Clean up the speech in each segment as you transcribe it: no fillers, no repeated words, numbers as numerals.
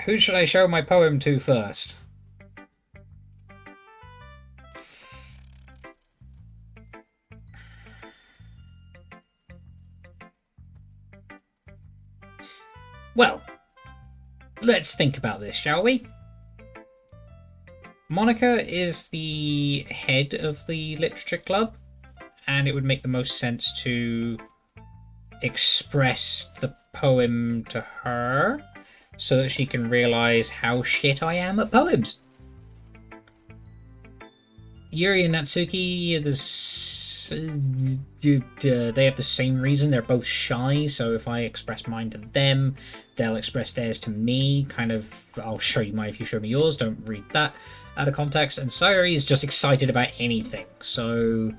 Who should I show my poem to first? Well, let's think about this, shall we? Monica is the head of the literature club, and it would make the most sense to express the poem to her so that she can realize how shit I am at poems. Yuri and Natsuki, they have the same reason. They're both shy, so if I express mine to them, they'll express theirs to me. Kind of, I'll show you mine if you show me yours. Don't read that out of context. And Sayori is just excited about anything. So,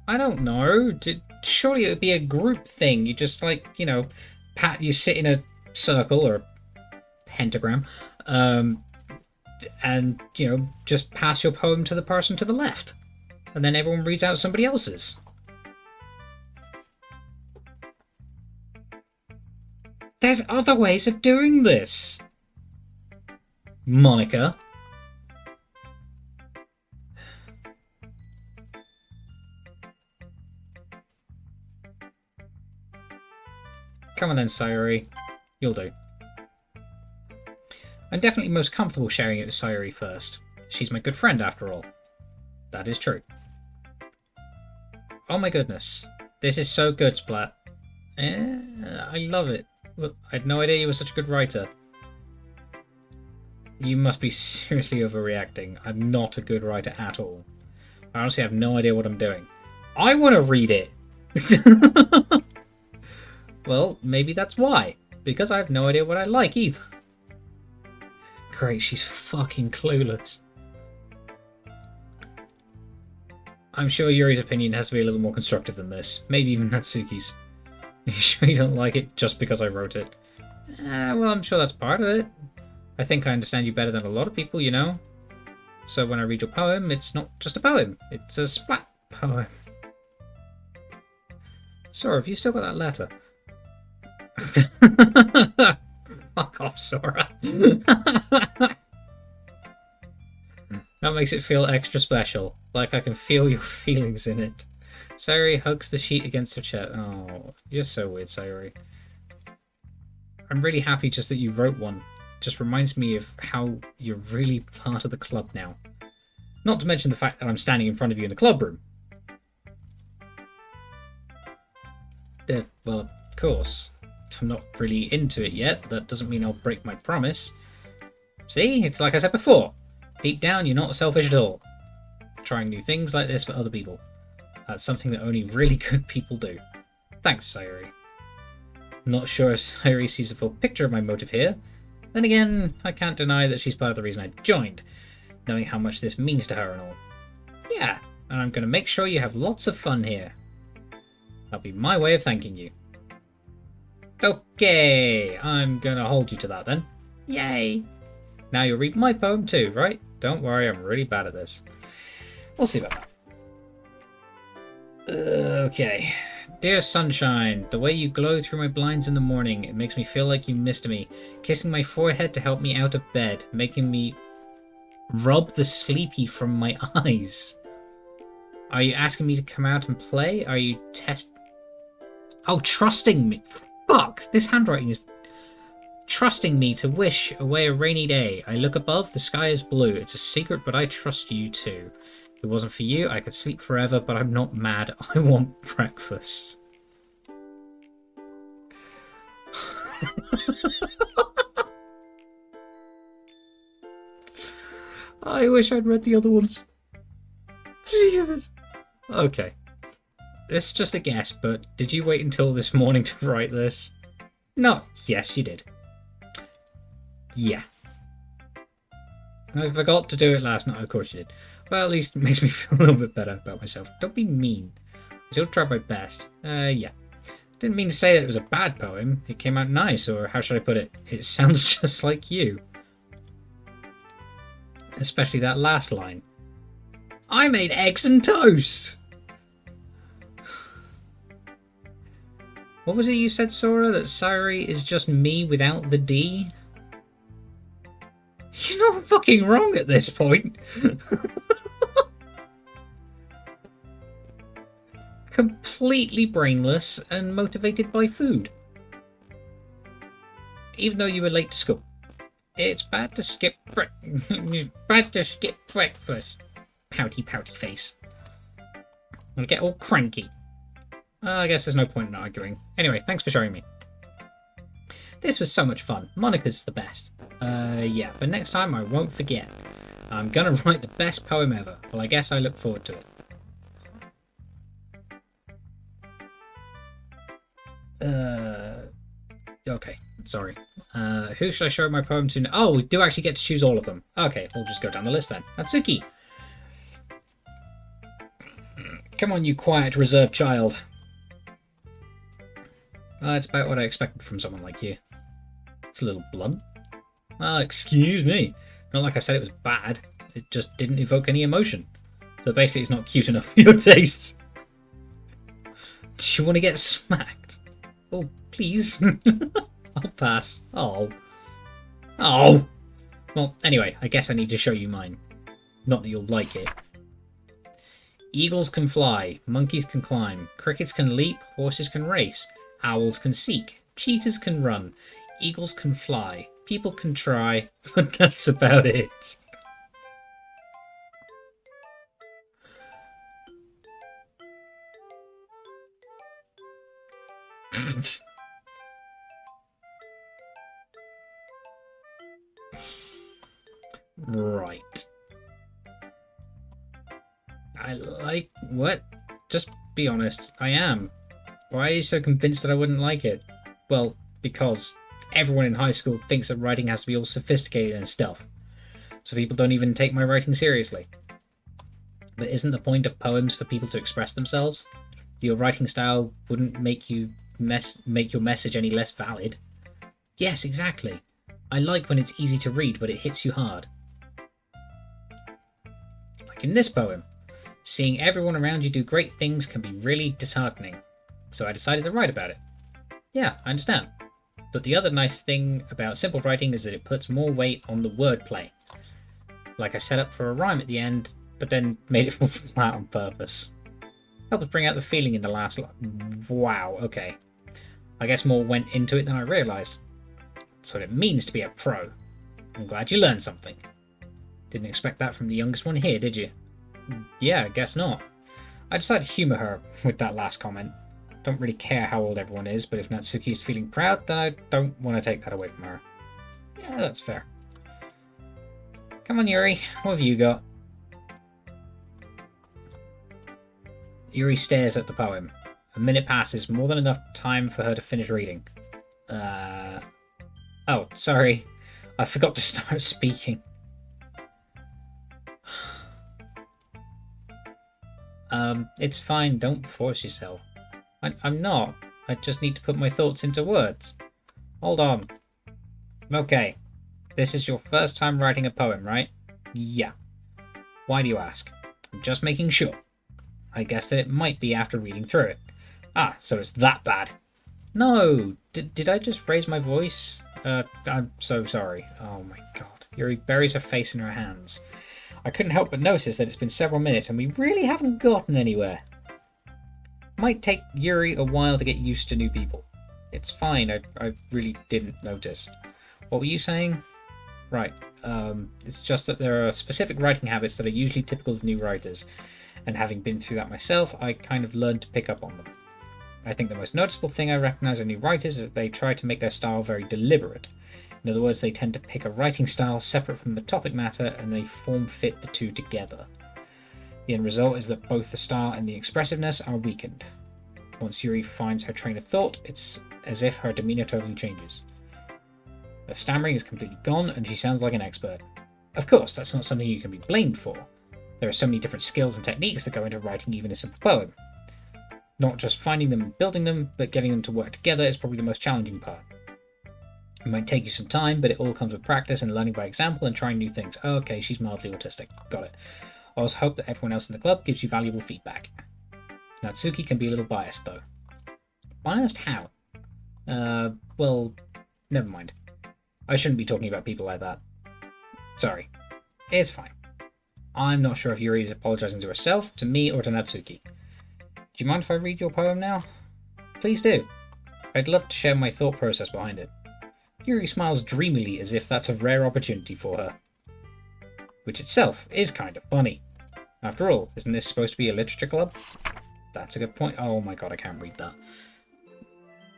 I don't know. Surely it would be a group thing. You just you sit in a circle or a pentagram, and just pass your poem to the person to the left, and then everyone reads out somebody else's. There's other ways of doing this, Monica. Come on then, Sayori. You'll do. I'm definitely most comfortable sharing it with Sayori first. She's my good friend, after all. That is true. Oh my goodness. This is so good, Splat. I love it. Look, I had no idea you were such a good writer. You must be seriously overreacting. I'm not a good writer at all. I honestly have no idea what I'm doing. I want to read it! Well, maybe that's why. Because I have no idea what I like either. Great, she's fucking clueless. I'm sure Yuri's opinion has to be a little more constructive than this. Maybe even Natsuki's. Are you sure you don't like it just because I wrote it? Well, I'm sure that's part of it. I think I understand you better than a lot of people, you know? So when I read your poem, it's not just a poem. It's a Splat poem. Sora, have you still got that letter? Fuck off, Sora. That makes it feel extra special. Like I can feel your feelings in it. Sayori hugs the sheet against her chest. Oh, you're so weird, Sayori. I'm really happy just that you wrote one. Just reminds me of how you're really part of the club now. Not to mention the fact that I'm standing in front of you in the club room. Well, of course. I'm not really into it yet, but that doesn't mean I'll break my promise. See, it's like I said before. Deep down, you're not selfish at all. Trying new things like this for other people. That's something that only really good people do. Thanks, Sayori. Not sure if Sayori sees the full picture of my motive here. Then again, I can't deny that she's part of the reason I joined, knowing how much this means to her and all. Yeah, and I'm going to make sure you have lots of fun here. That'll be my way of thanking you. Okay, I'm going to hold you to that then. Yay! Now you'll read my poem too, right? Don't worry, I'm really bad at this. We'll see about that. Okay. Dear sunshine, the way you glow through my blinds in the morning, it makes me feel like you missed me, kissing my forehead to help me out of bed, making me rub the sleepy from my eyes. Are you asking me to come out and play? Are you trusting me? Fuck, this handwriting is trusting me to wish away a rainy day. I look above, the sky is blue. It's a secret, but I trust you too. If it wasn't for you, I could sleep forever, but I'm not mad. I want breakfast. I wish I'd read the other ones. Jesus. Okay. This is just a guess, but did you wait until this morning to write this? No. Yes, you did. Yeah. I forgot to do it last night. Of course you did. Well, at least it makes me feel a little bit better about myself. Don't be mean. I still tried my best. Yeah. Didn't mean to say that it was a bad poem. It came out nice, or how should I put it? It sounds just like you. Especially that last line. I made eggs and toast! What was it you said, Sora? That Sayuri is just me without the D? You're not fucking wrong at this point. Completely brainless and motivated by food. Even though you were late to school. It's bad to skip breakfast. Pouty face. I'll get all cranky. I guess there's no point in arguing. Anyway, thanks for showing me. This was so much fun. Monica's the best. Yeah, but next time I won't forget. I'm gonna write the best poem ever. Well, I guess I look forward to it. Okay, sorry. Who should I show my poem to? Oh, we do actually get to choose all of them. Okay, we'll just go down the list then. Natsuki! Come on, you quiet, reserved child. It's about what I expected from someone like you. It's a little blunt. Excuse me. Not like I said it was bad. It just didn't evoke any emotion. So basically it's not cute enough for your tastes. Do you want to get smacked? Oh, please. I'll pass. Oh. Oh! Well, anyway, I guess I need to show you mine. Not that you'll like it. Eagles can fly, monkeys can climb, crickets can leap, horses can race, owls can seek, cheetahs can run, eagles can fly, people can try, but that's about it. Right. I like... What? Just be honest. I am. Why are you so convinced that I wouldn't like it? Well, because everyone in high school thinks that writing has to be all sophisticated and stuff. So people don't even take my writing seriously. But isn't the point of poems for people to express themselves? Your writing style wouldn't make your message any less valid. Yes, exactly. I like when it's easy to read, but it hits you hard. Like in this poem. Seeing everyone around you do great things can be really disheartening. So I decided to write about it. Yeah, I understand. But the other nice thing about simple writing is that it puts more weight on the wordplay. Like I set up for a rhyme at the end, but then made it fall flat on purpose. Helped bring out the feeling in the last line. Wow, okay. I guess more went into it than I realised. That's what it means to be a pro. I'm glad you learned something. Didn't expect that from the youngest one here, did you? Yeah, I guess not. I decided to humour her with that last comment. Don't really care how old everyone is, but if Natsuki's feeling proud, then I don't want to take that away from her. Yeah, that's fair. Come on, Yuri. What have you got? Yuri stares at the poem. A minute passes, more than enough time for her to finish reading. Oh, sorry. I forgot to start speaking. It's fine, don't force yourself. I'm not. I just need to put my thoughts into words. Hold on. Okay. This is your first time writing a poem, right? Yeah. Why do you ask? I'm just making sure. I guess that it might be after reading through it. Ah, so it's that bad. No! Did I just raise my voice? I'm so sorry. Oh my god. Yuri buries her face in her hands. I couldn't help but notice that it's been several minutes and we really haven't gotten anywhere. Might take Yuri a while to get used to new people. It's fine, I really didn't notice. What were you saying? Right, it's just that there are specific writing habits that are usually typical of new writers, and having been through that myself, I kind of learned to pick up on them. I think the most noticeable thing I recognise in new writers is that they try to make their style very deliberate. In other words, they tend to pick a writing style separate from the topic matter and they form-fit the two together. The end result is that both the style and the expressiveness are weakened. Once Yuri finds her train of thought, it's as if her demeanour totally changes. Her stammering is completely gone and she sounds like an expert. Of course, that's not something you can be blamed for. There are so many different skills and techniques that go into writing even a simple poem. Not just finding them and building them, but getting them to work together is probably the most challenging part. It might take you some time, but it all comes with practice and learning by example and trying new things. Okay, she's mildly autistic. Got it. I also hope that everyone else in the club gives you valuable feedback. Natsuki can be a little biased, though. Biased how? Well, never mind. I shouldn't be talking about people like that. Sorry. It's fine. I'm not sure if Yuri is apologizing to herself, to me, or to Natsuki. Do you mind if I read your poem now? Please do. I'd love to share my thought process behind it. Yuri smiles dreamily as if that's a rare opportunity for her. Which itself is kind of funny. After all, isn't this supposed to be a literature club? That's a good point. Oh my god, I can't read that.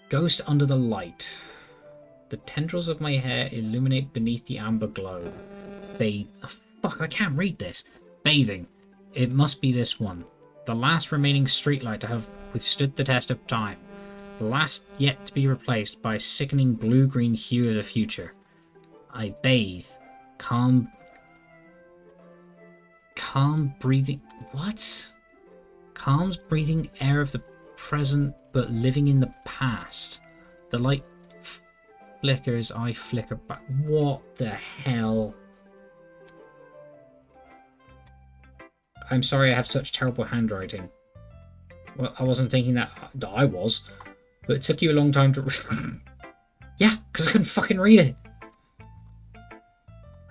Ghost under the light. The tendrils of my hair illuminate beneath the amber glow. Fuck, I can't read this. Bathing. It must be this one. The last remaining streetlight to have withstood the test of time. The last yet to be replaced by a sickening blue-green hue of the future. I bathe. Calm breathing... What? Calm breathing air of the present, but living in the past. The light flickers, I flicker back. What the hell? I'm sorry I have such terrible handwriting. Well, I wasn't thinking that I was, but it took you a long time to read. Yeah, because I couldn't fucking read it.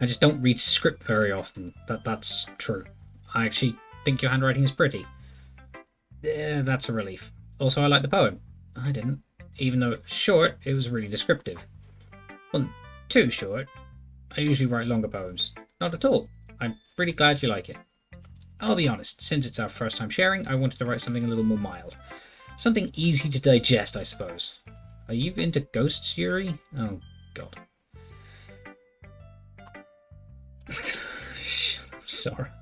I just don't read script very often. That's true. I actually think your handwriting is pretty. Yeah, that's a relief. Also, I like the poem. I didn't. Even though it's short, it was really descriptive. Well, too short. I usually write longer poems. Not at all. I'm pretty glad you like it. I'll be honest, since it's our first time sharing, I wanted to write something a little more mild. Something easy to digest, I suppose. Are you into ghosts, Yuri? Oh, God. Shut up, Sora.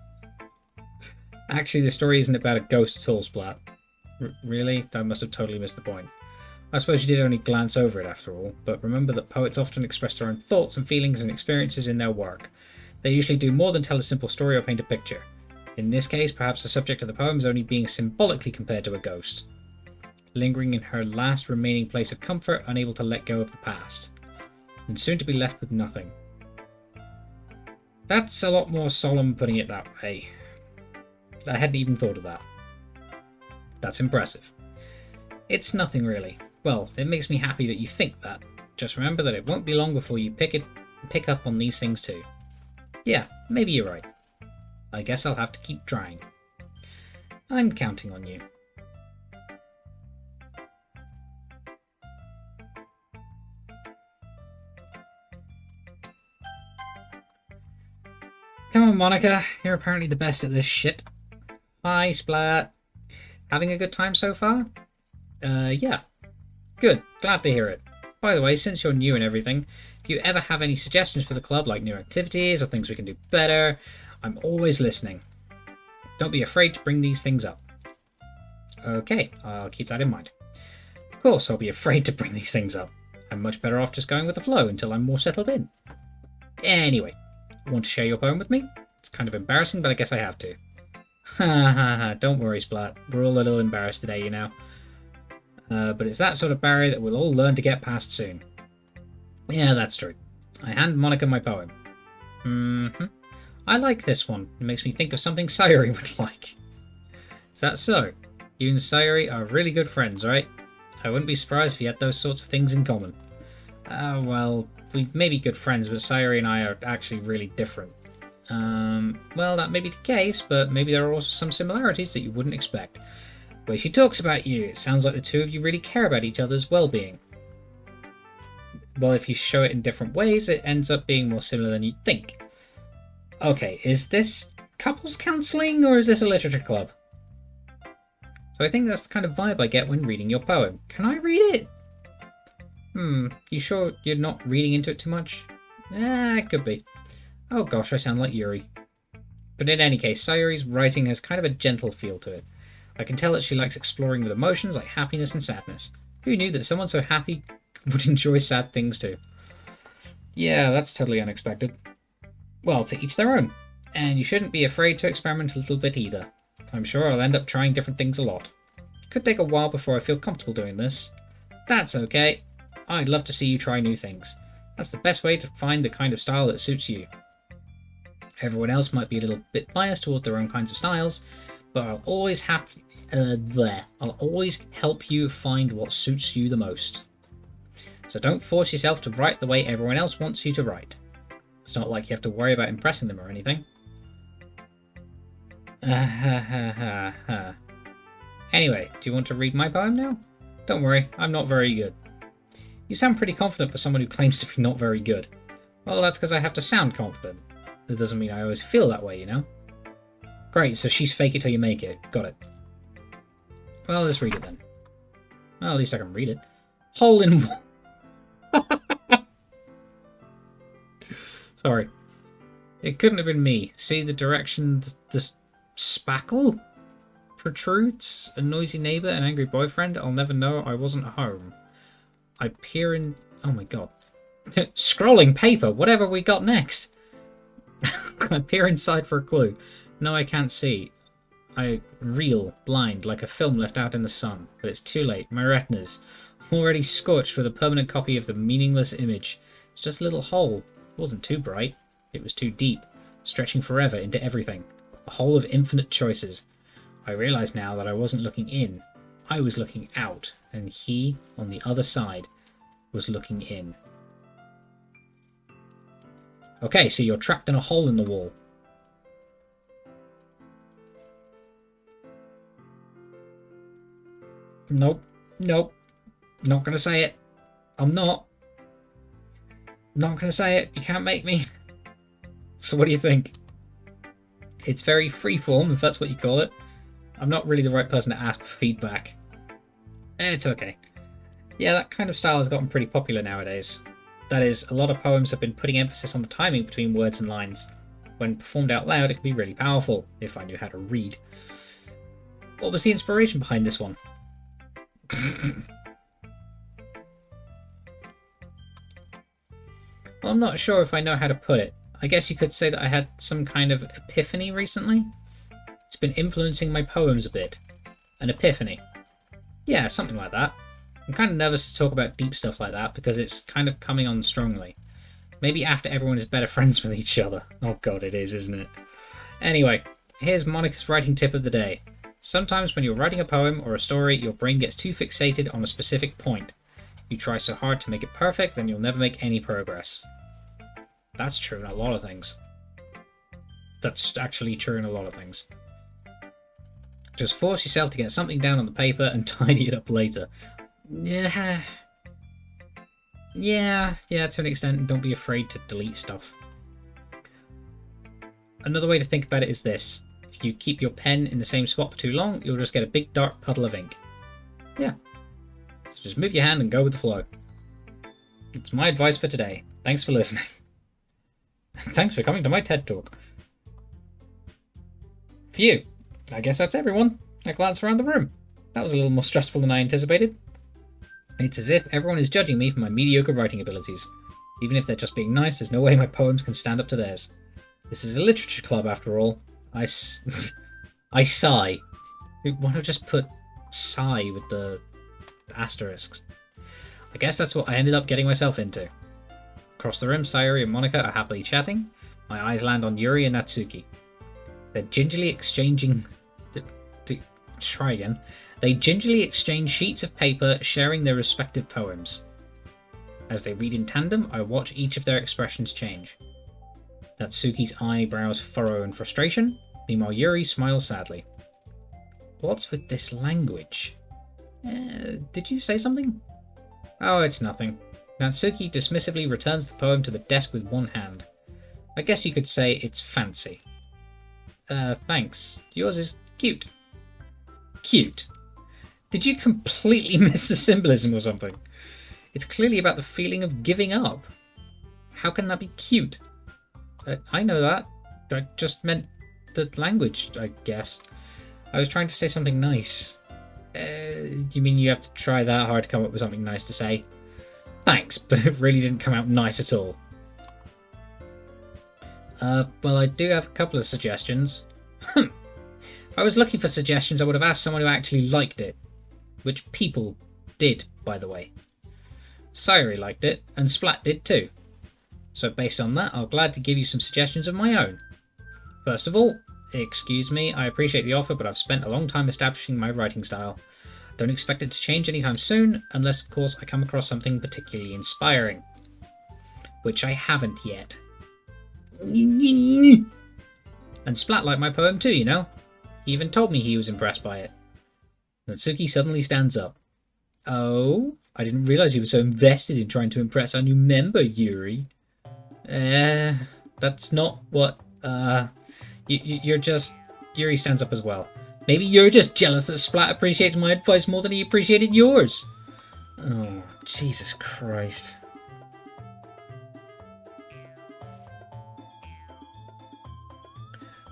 Actually, the story isn't about a ghost at all, Splat. Really? I must have totally missed the point. I suppose you did only glance over it after all, but remember that poets often express their own thoughts and feelings and experiences in their work. They usually do more than tell a simple story or paint a picture. In this case, perhaps the subject of the poem is only being symbolically compared to a ghost. Lingering in her last remaining place of comfort, unable to let go of the past. And soon to be left with nothing. That's a lot more solemn putting it that way. I hadn't even thought of that. That's impressive. It's nothing really. Well, it makes me happy that you think that. Just remember that it won't be long before you pick up on these things too. Yeah, maybe you're right. I guess I'll have to keep trying. I'm counting on you. Come on, Monica. You're apparently the best at this shit. Hi, Splat. Having a good time so far? Yeah. Good. Glad to hear it. By the way, since you're new and everything, if you ever have any suggestions for the club, like new activities or things we can do better, I'm always listening. Don't be afraid to bring these things up. Okay, I'll keep that in mind. Of course, I'll be afraid to bring these things up. I'm much better off just going with the flow until I'm more settled in. Anyway, want to share your poem with me? It's kind of embarrassing, but I guess I have to. Ha ha ha, don't worry, Splat. We're all a little embarrassed today, you know. But it's that sort of barrier that we'll all learn to get past soon. Yeah, that's true. I hand Monica my poem. I like this one. It makes me think of something Sayuri would like. Is that so? You and Sayuri are really good friends, right? I wouldn't be surprised if you had those sorts of things in common. Well, we may be good friends, but Sayuri and I are actually really different. Well, that may be the case, but maybe there are also some similarities that you wouldn't expect. The way she talks about you, it sounds like the two of you really care about each other's well-being. Well, if you show it in different ways, it ends up being more similar than you'd think. Okay, is this couples counselling or is this a literature club? So I think that's the kind of vibe I get when reading your poem. Can I read it? You sure you're not reading into it too much? It could be. Oh gosh, I sound like Yuri. But in any case, Sayuri's writing has kind of a gentle feel to it. I can tell that she likes exploring with emotions like happiness and sadness. Who knew that someone so happy would enjoy sad things too? Yeah, that's totally unexpected. Well, to each their own. And you shouldn't be afraid to experiment a little bit either. I'm sure I'll end up trying different things a lot. Could take a while before I feel comfortable doing this. That's okay. I'd love to see you try new things. That's the best way to find the kind of style that suits you. Everyone else might be a little bit biased toward their own kinds of styles, but I'll always help you find what suits you the most. So don't force yourself to write the way everyone else wants you to write. It's not like you have to worry about impressing them or anything. Anyway, do you want to read my poem now? Don't worry, I'm not very good. You sound pretty confident for someone who claims to be not very good. Well, that's because I have to sound confident. That doesn't mean I always feel that way, you know? Great, so she's fake it till you make it. Got it. Well, let's read it then. Well, at least I can read it. Hole in... Sorry. It couldn't have been me. See the direction this spackle protrudes? A noisy neighbour, an angry boyfriend? I'll never know I wasn't home. I peer in... Oh my god. Scrolling paper! Whatever we got next! I peer inside for a clue. No, I can't see. I reel, blind, like a film left out in the sun. But it's too late. My retina's already scorched with a permanent copy of the meaningless image. It's just a little hole. It wasn't too bright. It was too deep, stretching forever into everything. A hole of infinite choices. I realize now that I wasn't looking in. I was looking out, and he, on the other side, was looking in. Okay, so you're trapped in a hole in the wall. Nope. Nope. Not gonna say it. I'm not. Not gonna say it. You can't make me. So what do you think? It's very freeform, if that's what you call it. I'm not really the right person to ask for feedback. It's okay. Yeah, that kind of style has gotten pretty popular nowadays. That is, a lot of poems have been putting emphasis on the timing between words and lines. When performed out loud, it can be really powerful, if I knew how to read. What was the inspiration behind this one? Well, I'm not sure if I know how to put it. I guess you could say that I had some kind of epiphany recently. It's been influencing my poems a bit. An epiphany. Yeah, something like that. I'm kind of nervous to talk about deep stuff like that because it's kind of coming on strongly. Maybe after everyone is better friends with each other. Oh god, it is, isn't it? Anyway, here's Monica's writing tip of the day. Sometimes when you're writing a poem or a story, your brain gets too fixated on a specific point. You try so hard to make it perfect, then you'll never make any progress. That's true in a lot of things. That's actually true in a lot of things. Just force yourself to get something down on the paper and tidy it up later. Yeah, to an extent. Don't be afraid to delete stuff. Another way to think about it is this. If you keep your pen in the same spot for too long, you'll just get a big dark puddle of ink. Yeah. So just move your hand and go with the flow. It's my advice for today. Thanks for listening. Thanks for coming to my TED Talk. Phew. I guess that's everyone. I glance around the room. That was a little more stressful than I anticipated. It's as if everyone is judging me for my mediocre writing abilities. Even if they're just being nice, there's no way my poems can stand up to theirs. This is a literature club, after all. I sigh. Why not just put sigh with the asterisks? I guess that's what I ended up getting myself into. Across the room, Sayuri and Monica are happily chatting. My eyes land on Yuri and Natsuki. They're gingerly exchanging... Try again. They gingerly exchange sheets of paper, sharing their respective poems. As they read in tandem, I watch each of their expressions change. Natsuki's eyebrows furrow in frustration, meanwhile Yuri smiles sadly. What's with this language? Did you say something? Oh, it's nothing. Natsuki dismissively returns the poem to the desk with one hand. I guess you could say it's fancy. Thanks. Yours is cute. Cute? Did you completely miss the symbolism or something? It's clearly about the feeling of giving up. How can that be cute? I know that. I just meant the language, I guess. I was trying to say something nice. You mean you have to try that hard to come up with something nice to say? Thanks, but it really didn't come out nice at all. Well, I do have a couple of suggestions. If I was looking for suggestions, I would have asked someone who actually liked it. Which people did, by the way. Sayuri liked it, and Splat did too. So based on that, I'll gladly give you some suggestions of my own. First of all, excuse me, I appreciate the offer, but I've spent a long time establishing my writing style. Don't expect it to change anytime soon, unless of course I come across something particularly inspiring. Which I haven't yet. And Splat liked my poem too, you know. He even told me he was impressed by it. Natsuki suddenly stands up. Oh, I didn't realize you were so invested in trying to impress our new member, Yuri. That's not what, you're just... Yuri stands up as well. Maybe you're just jealous that Splat appreciates my advice more than he appreciated yours. Oh, Jesus Christ.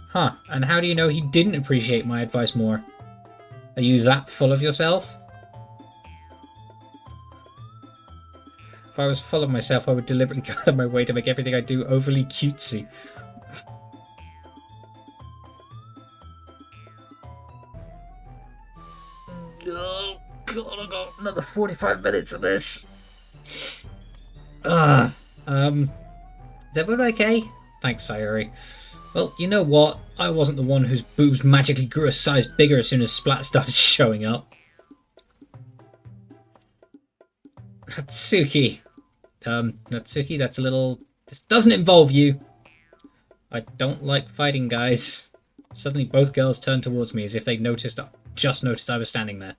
Huh, and how do you know he didn't appreciate my advice more? Are you that full of yourself? If I was full of myself, I would deliberately go out of my way to make everything I do overly cutesy. Oh god, I got another 45 minutes of this. Is everyone okay? Thanks, Sayori. Well, you know what? I wasn't the one whose boobs magically grew a size bigger as soon as Splat started showing up. Natsuki. Natsuki, that's a little... This doesn't involve you. I don't like fighting, guys. Suddenly both girls turned towards me as if they'd just noticed I was standing there.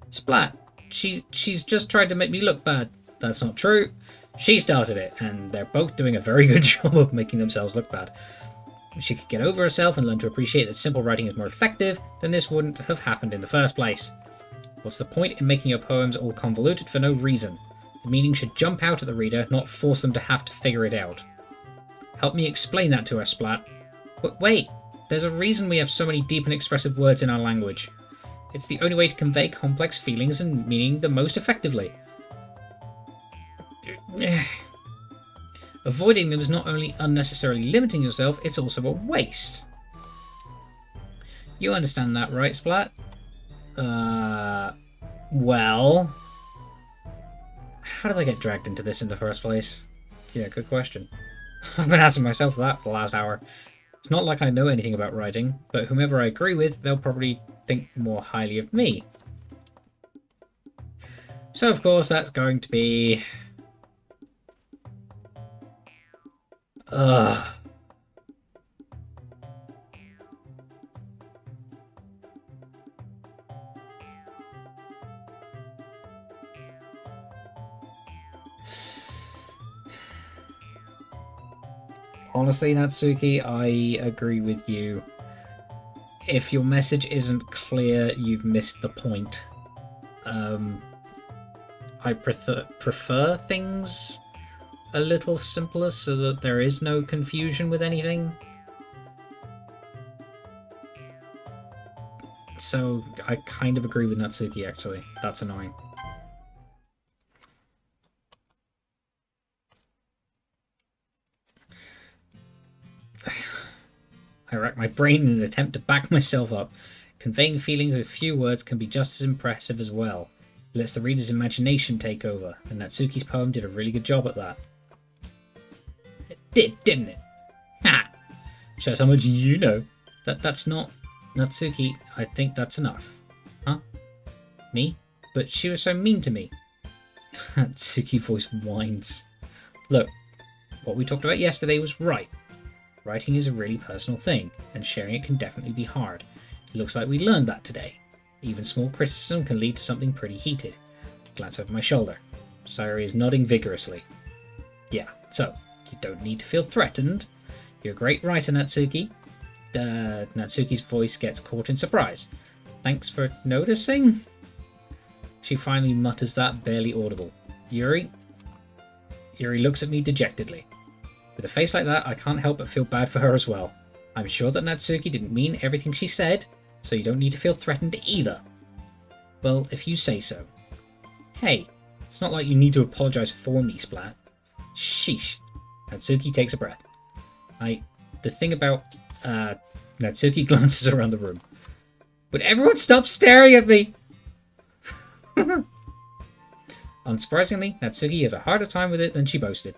Splat, she's just tried to make me look bad. That's not true. She started it, and they're both doing a very good job of making themselves look bad. If she could get over herself and learn to appreciate that simple writing is more effective, then this wouldn't have happened in the first place. What's the point in making your poems all convoluted for no reason? The meaning should jump out at the reader, not force them to have to figure it out. Help me explain that to her, Splat. But wait, there's a reason we have so many deep and expressive words in our language. It's the only way to convey complex feelings and meaning the most effectively. Avoiding them is not only unnecessarily limiting yourself, it's also a waste. You understand that, right, Splat? Well... How did I get dragged into this in the first place? Yeah, good question. I've been asking myself that for the last hour. It's not like I know anything about writing, but whomever I agree with, they'll probably think more highly of me. So, of course, that's going to be... Honestly, Natsuki, I agree with you. If your message isn't clear, you've missed the point. I prefer things a little simpler so that there is no confusion with anything. So I kind of agree with Natsuki, actually. That's annoying. I rack my brain in an attempt to back myself up. Conveying feelings with few words can be just as impressive as well. It lets the reader's imagination take over, and Natsuki's poem did a really good job at that. It did, didn't it? Ha! Shows how much you know. That's not... Natsuki, I think that's enough. Huh? Me? But she was so mean to me. Natsuki voice whines. Look, what we talked about yesterday was right. Writing is a really personal thing, and sharing it can definitely be hard. It looks like we learned that today. Even small criticism can lead to something pretty heated. Glance over my shoulder. Sayori is nodding vigorously. Yeah, so, you don't need to feel threatened. You're a great writer, Natsuki. Natsuki's voice gets caught in surprise. Thanks for noticing? She finally mutters that, barely audible. Yuri? Yuri looks at me dejectedly. With a face like that, I can't help but feel bad for her as well. I'm sure that Natsuki didn't mean everything she said, so you don't need to feel threatened either. Well, if you say so. Hey, it's not like you need to apologize for me, Splat. Sheesh. Natsuki takes a breath. The thing about... Natsuki glances around the room. Would everyone stop staring at me? Unsurprisingly, Natsuki has a harder time with it than she boasted.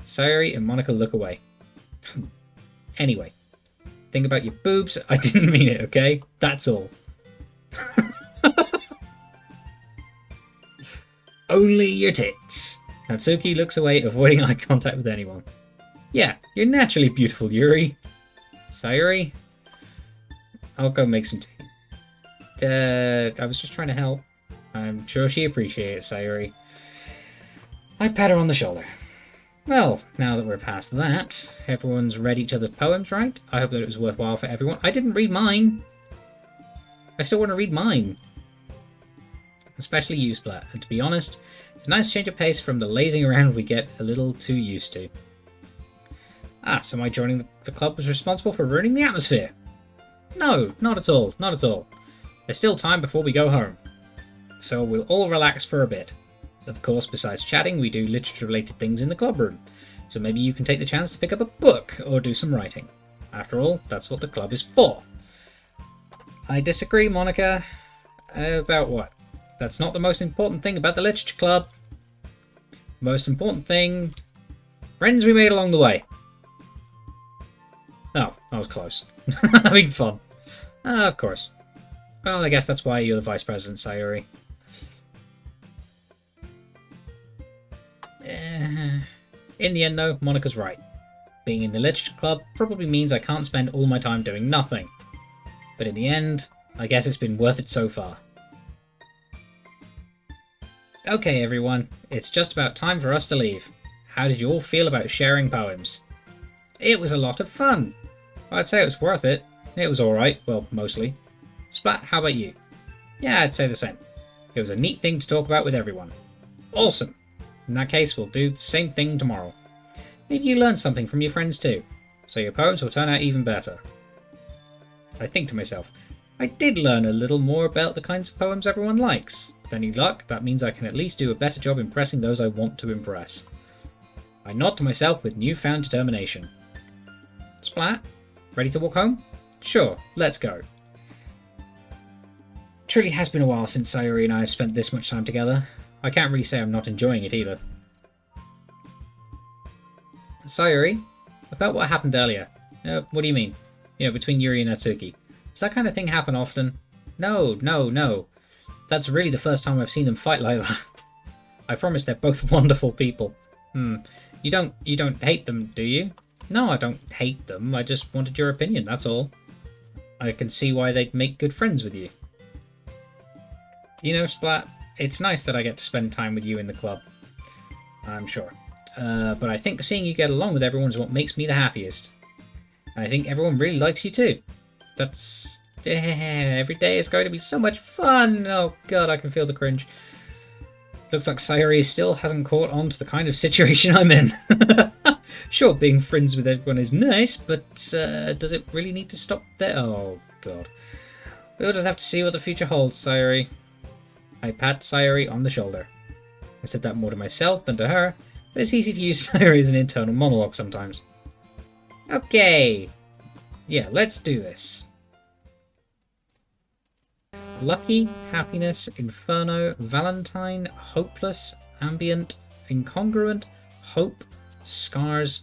Sayori and Monica look away. Anyway, think about your boobs. I didn't mean it, okay? That's all. Only your tits. Natsuki looks away, avoiding eye contact with anyone. Yeah, you're naturally beautiful, Yuri. Sayori? I'll go make some tea. I was just trying to help. I'm sure she appreciates Sayori. I pat her on the shoulder. Well, now that we're past that, everyone's read each other's poems, right? I hope that it was worthwhile for everyone. I didn't read mine. I still want to read mine. Especially you, Splat. And to be honest, it's a nice change of pace from the lazing around we get a little too used to. Ah, so my joining the club was responsible for ruining the atmosphere? No, not at all, not at all. There's still time before we go home. So we'll all relax for a bit. Of course, besides chatting, we do literature-related things in the club room. So maybe you can take the chance to pick up a book or do some writing. After all, that's what the club is for. I disagree, Monica. About what? That's not the most important thing about the literature club. Most important thing... friends we made along the way. Oh, that was close. Having fun. Of course. Well, I guess that's why you're the vice president, Sayori. In the end, though, Monica's right. Being in the literature club probably means I can't spend all my time doing nothing. But in the end, I guess it's been worth it so far. Okay, everyone, it's just about time for us to leave. How did you all feel about sharing poems? It was a lot of fun. I'd say it was worth it. It was alright, well, mostly. Splat, how about you? Yeah, I'd say the same. It was a neat thing to talk about with everyone. Awesome. In that case, we'll do the same thing tomorrow. Maybe you learned something from your friends too, so your poems will turn out even better. I think to myself, I did learn a little more about the kinds of poems everyone likes. With any luck, that means I can at least do a better job impressing those I want to impress. I nod to myself with newfound determination. Splat, ready to walk home? Sure, let's go. Truly has been a while since Sayori and I have spent this much time together. I can't really say I'm not enjoying it either. Sayori, about what happened earlier. What do you mean? You know, between Yuri and Natsuki. Does that kind of thing happen often? No. That's really the first time I've seen them fight like that. I promise they're both wonderful people. You don't hate them, do you? No, I don't hate them. I just wanted your opinion, that's all. I can see why they'd make good friends with you. You know, Splat, it's nice that I get to spend time with you in the club. I'm sure. But I think seeing you get along with everyone is what makes me the happiest. And I think everyone really likes you too. That's... every day is going to be so much fun! Oh god, I can feel the cringe. Looks like Sayori still hasn't caught on to the kind of situation I'm in. Sure, being friends with everyone is nice, but does it really need to stop there? Oh god. We'll just have to see what the future holds, Sayori. I pat Sayori on the shoulder. I said that more to myself than to her, but it's easy to use Sayori as an internal monologue sometimes. Okay. Yeah, let's do this. Lucky, happiness, inferno, Valentine, hopeless, ambient, incongruent, hope, scars,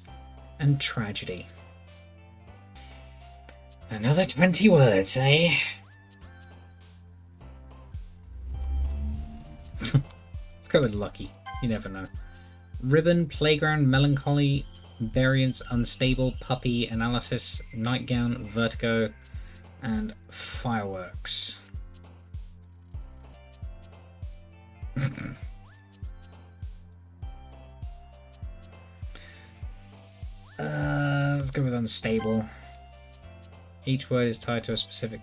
and tragedy. Another 20 words, eh? Let's go with lucky. You never know. Ribbon, playground, melancholy, variance, unstable, puppy, analysis, nightgown, vertigo, and fireworks. Let's go with unstable. Each word is tied to a specific...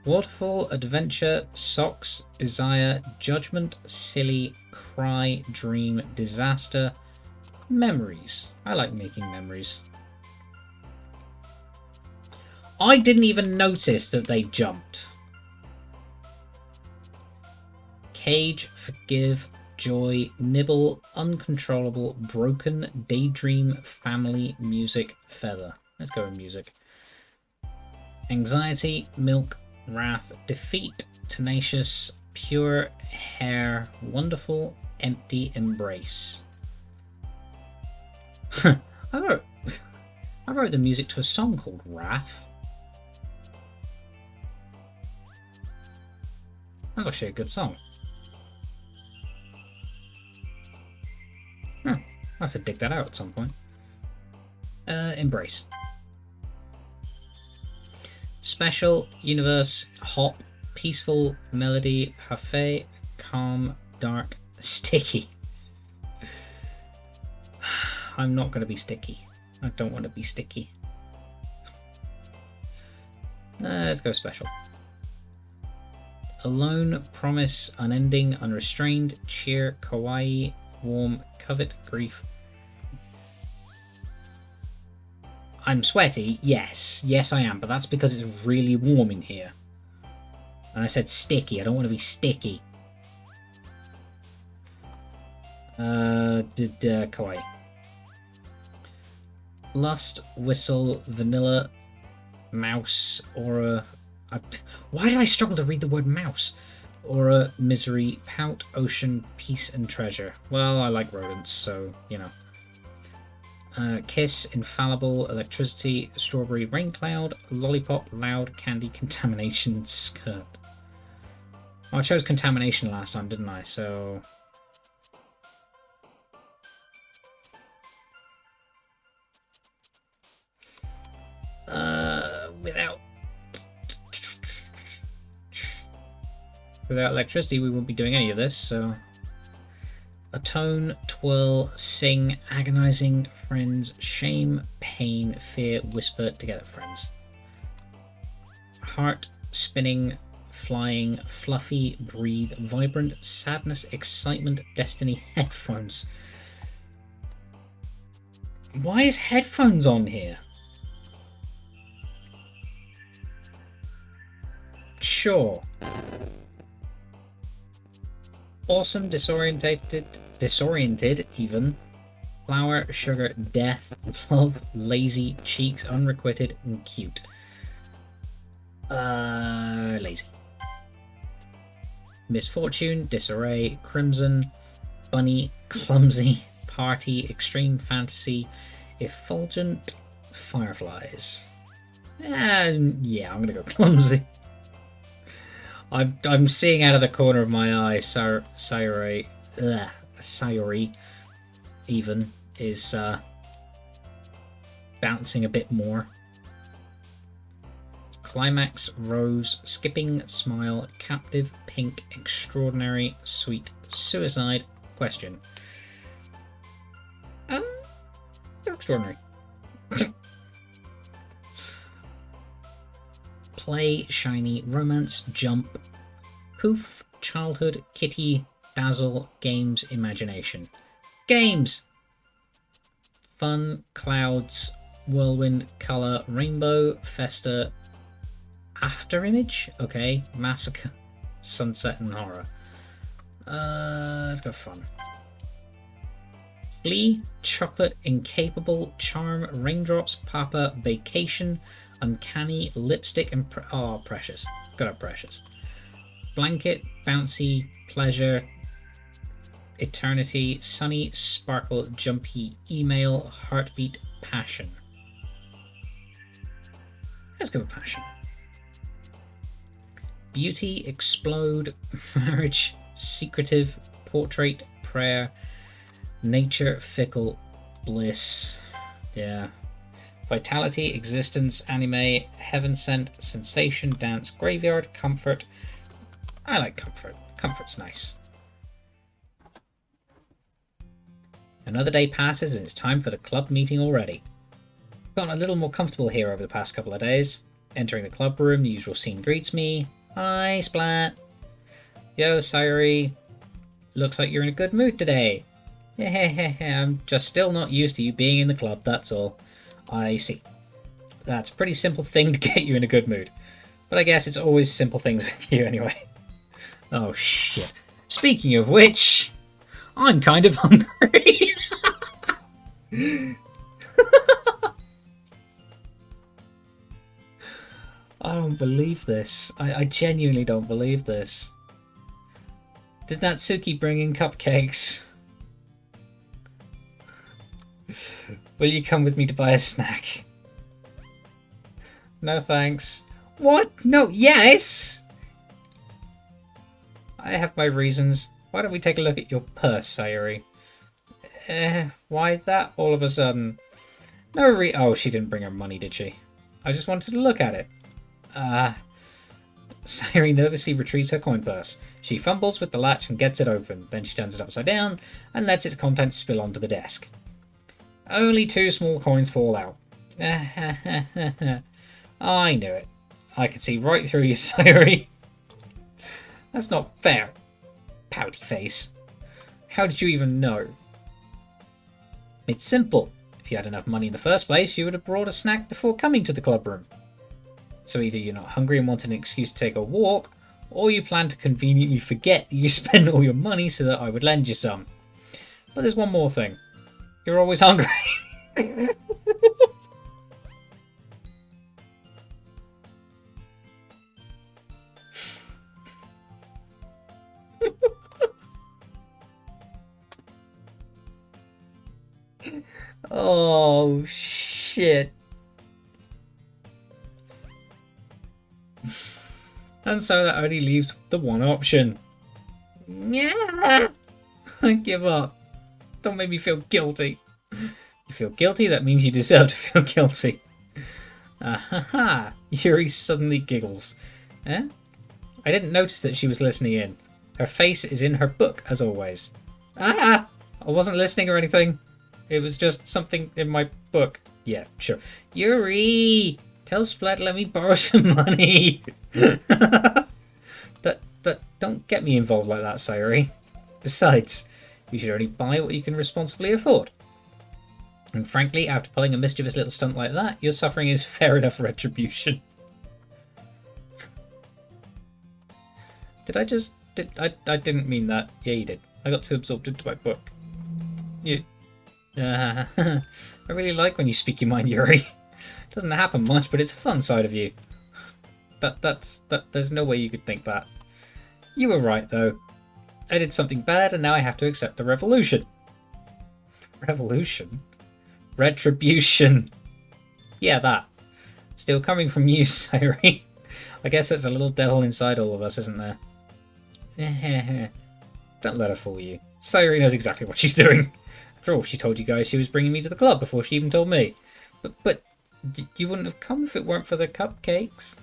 Waterfall, adventure, socks, desire, judgment, silly, cry, dream, disaster, memories. I like making memories. I didn't even notice that they jumped. Cage, forgive, joy, nibble, uncontrollable, broken, daydream, family, music, feather. Let's go with music. Anxiety, milk, wrath, defeat, tenacious, pure, hair, wonderful, empty, embrace. I wrote the music to a song called Wrath. That's actually a good song. I'll have to dig that out at some point. Embrace. Special, universe, hop, peaceful, melody, parfait, calm, dark, sticky. I'm not going to be sticky. I don't want to be sticky. Let's go special. Alone, promise, unending, unrestrained, cheer, kawaii, warm, covet, grief. I'm sweaty, yes. Yes, I am, but that's because it's really warm in here. And I said sticky. I don't want to be sticky. Kawaii. Lust, whistle, vanilla, mouse, aura. Why did I struggle to read the word mouse? Aura, misery, pout, ocean, peace, and treasure. Well, I like rodents, so, you know. Kiss, infallible, electricity, strawberry, rain cloud, lollipop, loud, candy, contamination, skirt. Oh, I chose contamination last time, didn't I? So... Without electricity, we wouldn't be doing any of this, so... Atone, twirl, sing, agonizing, friends, shame, pain, fear, whisper, together, friends. Heart, spinning, flying, fluffy, breathe, vibrant, sadness, excitement, destiny, headphones. Why is headphones on here? Sure. Awesome, disoriented even. Flower, sugar, death, love, lazy, cheeks, unrequited, and cute. Lazy. Misfortune, disarray, crimson, bunny, clumsy, party, extreme fantasy, effulgent, fireflies. Yeah, I'm gonna go clumsy. I'm seeing out of the corner of my eye, Sayori even is bouncing a bit more. Climax, rose, skipping, smile, captive, pink, extraordinary, sweet, suicide, question. They're extraordinary. Play, shiny, romance, jump, poof, childhood, kitty, dazzle, games, imagination. Games! Fun, clouds, whirlwind, colour, rainbow, festa, after image? Okay, massacre, sunset, and horror. Let's go fun. Flee, chocolate, incapable, charm, raindrops, papa, vacation, uncanny, lipstick, and precious. Got up precious. Blanket, bouncy, pleasure, eternity, sunny, sparkle, jumpy, email, heartbeat, passion. Let's go with passion. Beauty, explode, marriage, secretive, portrait, prayer, nature, fickle, bliss. Yeah. Vitality, existence, anime, heaven sent, sensation, dance, graveyard, comfort. I like comfort. Comfort's nice. Another day passes and it's time for the club meeting already. Gotten a little more comfortable here over the past couple of days. Entering the club room, the usual scene greets me. Hi, Splat. Yo, Sayori. Looks like you're in a good mood today. Yeah, I'm just still not used to you being in the club, that's all. I see. That's a pretty simple thing to get you in a good mood. But I guess it's always simple things with you anyway. Oh, shit. Speaking of which, I'm kind of hungry. I don't believe this. I genuinely don't believe this. Did Natsuki bring in cupcakes? Will you come with me to buy a snack? No thanks. What? No, yes! I have my reasons. Why don't we take a look at your purse, Sayuri? Why that all of a sudden? No oh, she didn't bring her money, did she? I just wanted to look at it. Sayuri nervously retrieves her coin purse. She fumbles with the latch and gets it open. Then she turns it upside down and lets its contents spill onto the desk. Only 2 small coins fall out. I knew it. I could see right through you, Sayuri. That's not fair. Pouty face. How did you even know? It's simple. If you had enough money in the first place, you would have brought a snack before coming to the club room. So either you're not hungry and want an excuse to take a walk, or you plan to conveniently forget that you spend all your money so that I would lend you some. But there's one more thing. You're always hungry. Oh, shit. And so that only leaves the one option. Yeah. I give up. Don't make me feel guilty. You feel guilty, that means you deserve to feel guilty. Ha! Yuri suddenly giggles. Eh? I didn't notice that she was listening in. Her face is in her book, as always. I wasn't listening or anything. It was just something in my book. Yeah, sure. Yuri! Tell Splat let me borrow some money. Don't get me involved like that, Sayuri. Besides, you should only buy what you can responsibly afford. And frankly, after pulling a mischievous little stunt like that, your suffering is fair enough retribution. Did I just... I didn't mean that. Yeah, you did. I got too absorbed into my book. I really like when you speak your mind, Yuri. It doesn't happen much, but it's a fun side of you. There's no way you could think that. You were right, though. I did something bad, and now I have to accept the revolution. Revolution? Retribution. Yeah, that. Still coming from you, Sayuri. I guess there's a little devil inside all of us, isn't there? Don't let her fool you. Sayuri knows exactly what she's doing. After all, she told you guys she was bringing me to the club before she even told me. But you wouldn't have come if it weren't for the cupcakes.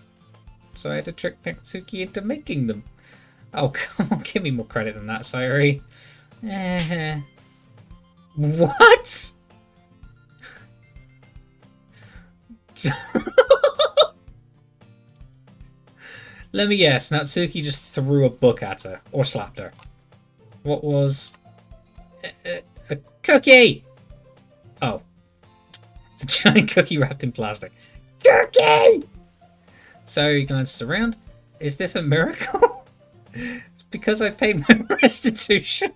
So I had to trick Natsuki into making them. Oh, come on, give me more credit than that, Sayuri. What? Let me guess, Natsuki just threw a book at her, or slapped her. What was... a cookie! Oh. It's a giant cookie wrapped in plastic. Cookie! So he glances around. Is this a miracle? It's because I paid my restitution.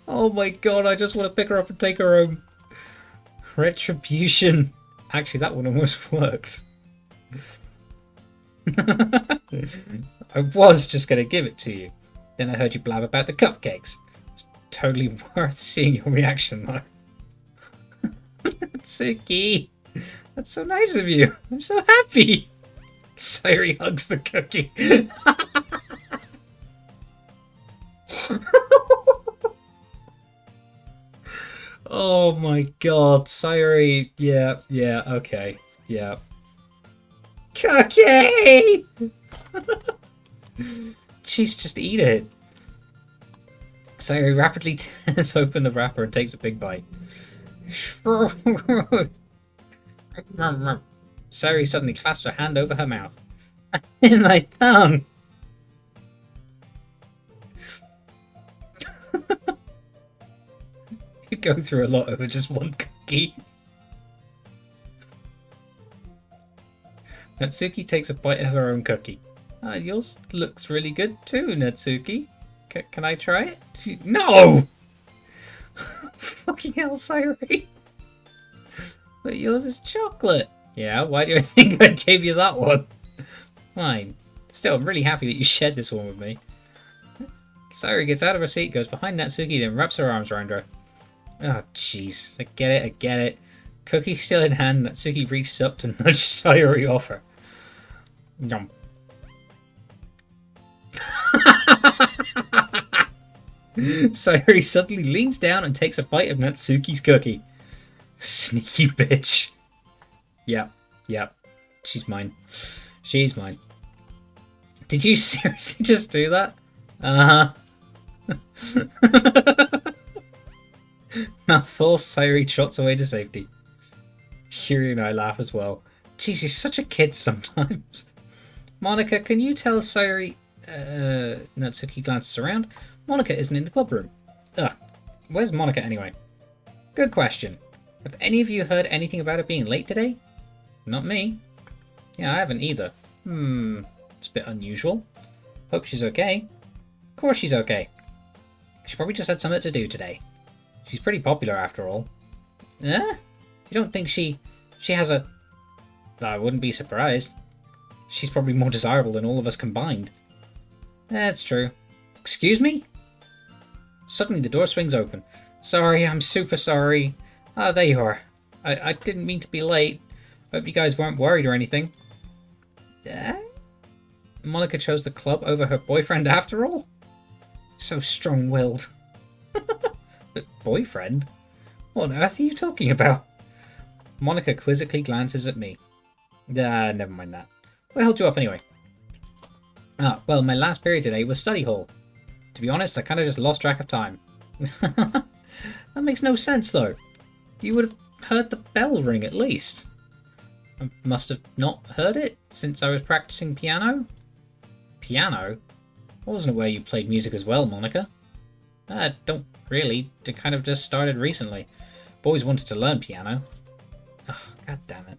Oh my god, I just want to pick her up and take her home. Retribution. Actually, that one almost worked. I was just going to give it to you. Then I heard you blab about the cupcakes. It's totally worth seeing your reaction, though. Tsuki, that's so nice of you. I'm so happy. Sayuri hugs the cookie. Oh my god, Sayuri. Yeah, okay. Yeah. Cookie! Jeez, just eat it. Sayuri rapidly tears open the wrapper and takes a big bite. Sayuri suddenly clasps her hand over her mouth. In my tongue! You go through a lot over just one cookie. Natsuki takes a bite of her own cookie. Yours looks really good too, Natsuki. Can I try it? No! Fucking hell, Sayori. But yours is chocolate. Yeah, why do I think I gave you that one? Fine. Still, I'm really happy that you shared this one with me. Sayori gets out of her seat, goes behind Natsuki, then wraps her arms around her. Oh, jeez. I get it. Cookie still in hand, Natsuki reaches up to nudge Sayori off her. Yum. Sayori suddenly leans down and takes a bite of Natsuki's cookie. Sneaky bitch. Yep. She's mine. She's mine. Did you seriously just do that? Uh-huh. Mouthful, Sayori trots away to safety. Shuri and I laugh as well. Jeez, he's such a kid sometimes. Monica, can you tell Sayori... Natsuki glances around. Monica isn't in the club room. Ugh. Where's Monica anyway? Good question. Have any of you heard anything about her being late today? Not me. Yeah, I haven't either. It's a bit unusual. Hope she's okay. Of course she's okay. She probably just had something to do today. She's pretty popular after all. Eh? You don't think she has a... I wouldn't be surprised. She's probably more desirable than all of us combined. That's true. Excuse me? Suddenly the door swings open. Sorry, I'm super sorry. Ah, there you are. I didn't mean to be late. Hope you guys weren't worried or anything. Monica chose the club over her boyfriend after all? So strong-willed. But boyfriend? What on earth are you talking about? Monica quizzically glances at me. Never mind that. What held you up anyway? Well, my last period today was study hall. To be honest, I kind of just lost track of time. That makes no sense, though. You would have heard the bell ring at least. I must have not heard it since I was practicing piano. Piano? I wasn't aware you played music as well, Monica. I don't really. It kind of just started recently. I've always wanted to learn piano. Oh, God damn it.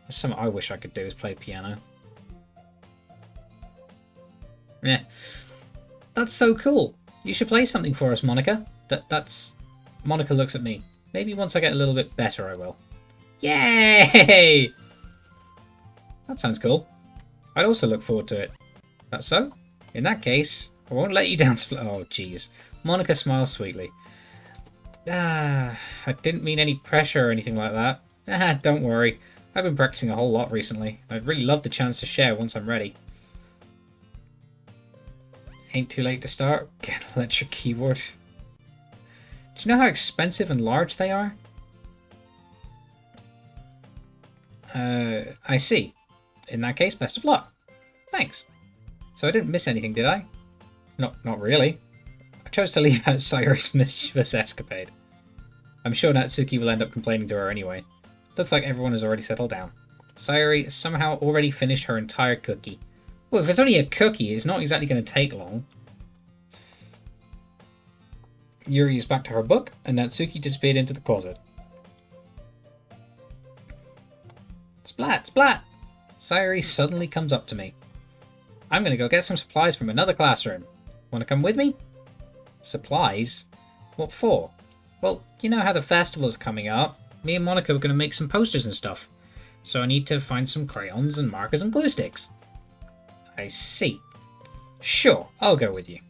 That's something I wish I could do, is play piano. Yeah. That's so cool. You should play something for us, Monica. That's... Monica looks at me. Maybe once I get a little bit better, I will. Yay! That sounds cool. I'd also look forward to it. That's so? In that case, I won't let you down, Splat. Oh, jeez. Monica smiles sweetly. I didn't mean any pressure or anything like that. Don't worry. I've been practicing a whole lot recently. I'd really love the chance to share once I'm ready. Ain't too late to start. Get an electric keyboard. Do you know how expensive and large they are? I see. In that case, best of luck. Thanks. So I didn't miss anything, did I? Not really. I chose to leave out Sayori's mischievous escapade. I'm sure Natsuki will end up complaining to her anyway. Looks like everyone has already settled down. Sayori somehow already finished her entire cookie. Well, if it's only a cookie, it's not exactly going to take long. Yuri is back to her book, and Natsuki disappeared into the closet. Splat! Splat! Sayori suddenly comes up to me. I'm going to go get some supplies from another classroom. Want to come with me? Supplies? What for? Well, you know how the festival's coming up. Me and Monica are going to make some posters and stuff. So I need to find some crayons and markers and glue sticks. I see. Sure, I'll go with you.